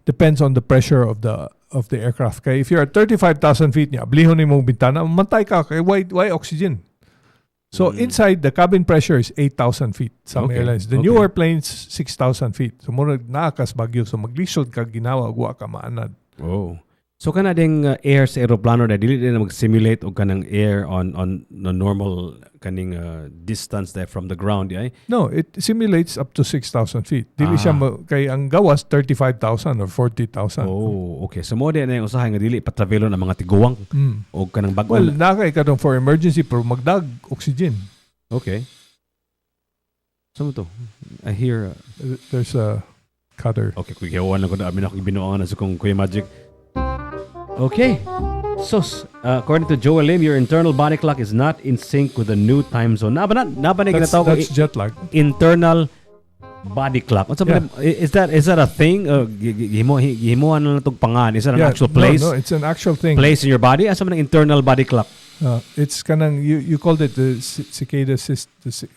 depends on the pressure of the aircraft. Kaya if you're at 35,000 feet niya, ablihon ni mong bintana, matay ka kay why oxygen? So inside, the cabin pressure is 8,000 feet. Some airlines. The newer planes, 6,000 feet. So muna naakas bagyo. So maglisod ka, ginawa, guwa ka, maanad. Oh. So kana ding air sa aeroplano na dili na mag-simulate og kanang air on normal kaning distance there from the ground, eh? No, it simulates up to 6,000 feet. Dili siya kay ang gawas 35,000 or 40,000. Oh, okay. So mo din na yung usahay nga dili pa-travelo ng mga tiguwang og kanang bag. Well, nakay ka for emergency pero magdag oxygen. Okay. So to? I hear there's a cutter. Okay, kuyawan lang ko na amin ako binuangan na sa kung Kuya Magic. Okay, so according to Joel Lim, your internal body clock is not in sync with the new time zone. That's jet lag. Internal body clock. Is that a thing? Himuan lang itong pangan. Is that an actual place? No, it's an actual thing. Place in your body? Asa man ang internal body clock? It's kanang you called it the cicada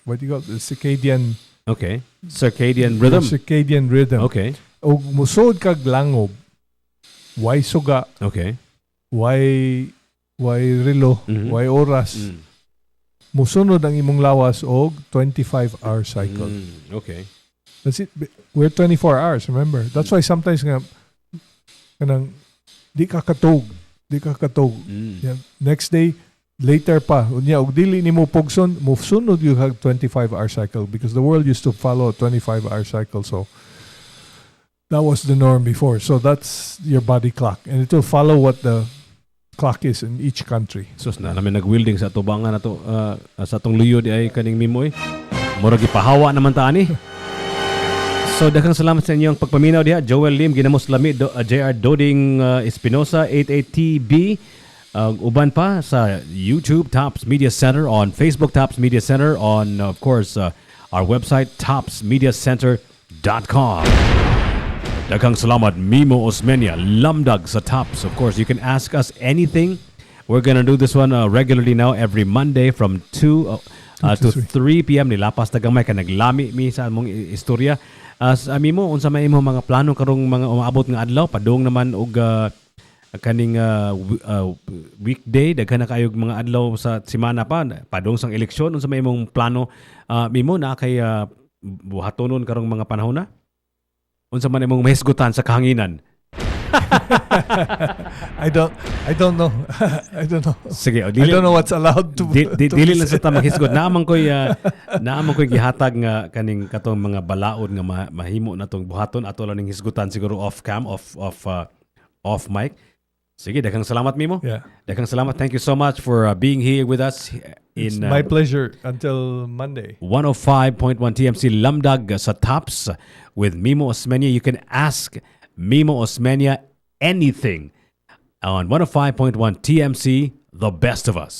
what do you call it? The circadian. Okay, circadian rhythm. Circadian rhythm. Okay. Og musod kag langob. Why suga? Okay. Why relo? Why oras? Musunod ang imong lawas og 25-hour cycle. Okay. That's it. We're 24 hours, remember? That's why sometimes nga kanang di ka katog. Yeah. Next day, later pa. Unya og dili nimo pugson, musunod you have 25-hour cycle because the world used to follow a 25-hour cycle. So that was the norm before. So that's your body clock. And it will follow what the clock is in each country. Sus na namin nag-wielding sa tubangan na to sa tong luyo di ay kaning Mimo. Murag ipahawa naman ta ani. So daghang salamat sa inyong pagpaminaw diha. Joel Lim, Ginamos Lami, JR Doding Espinosa, 88TB. Uban pa sa YouTube, Tops Media Center, on Facebook, Tops Media Center, on of course our website, topsmediacenter.com. Daghang salamat, Mimo Osmena, Lamdag sa Tops. Of course, you can ask us anything. We're gonna do this one regularly now every Monday from 2 to 3 p.m. Nilapas na gamay ka naglami mi sa among istorya. Mimo, unsa may imong mga plano karong mga umaabot nga adlaw? Padung naman og kaning weekday, daghan na kayog mga adlaw sa semana pa. Padung sang eleksyon, unsa may imong plano? Mimo, na kay buhatonon karong mga panahon na? Unsa man imong mahisgutan sa kahanginan? I don't know. I don't know. Sige, I don't know what's allowed to dili lang sa tamang hisgot. Naamang ko'y gihatag nga kaning katong mga balaod nga mahimo na tong buhaton ato lang ning hisgutan siguro off cam, off mic. Sige, daghang salamat Mimo. Yeah. Daghang salamat. Thank you so much for being here with us It's in my pleasure until Monday. 105.1 TMC Lamdag sa Tops with Mimo Osmena. You can ask Mimo Osmena anything on 105.1 TMC, the best of us.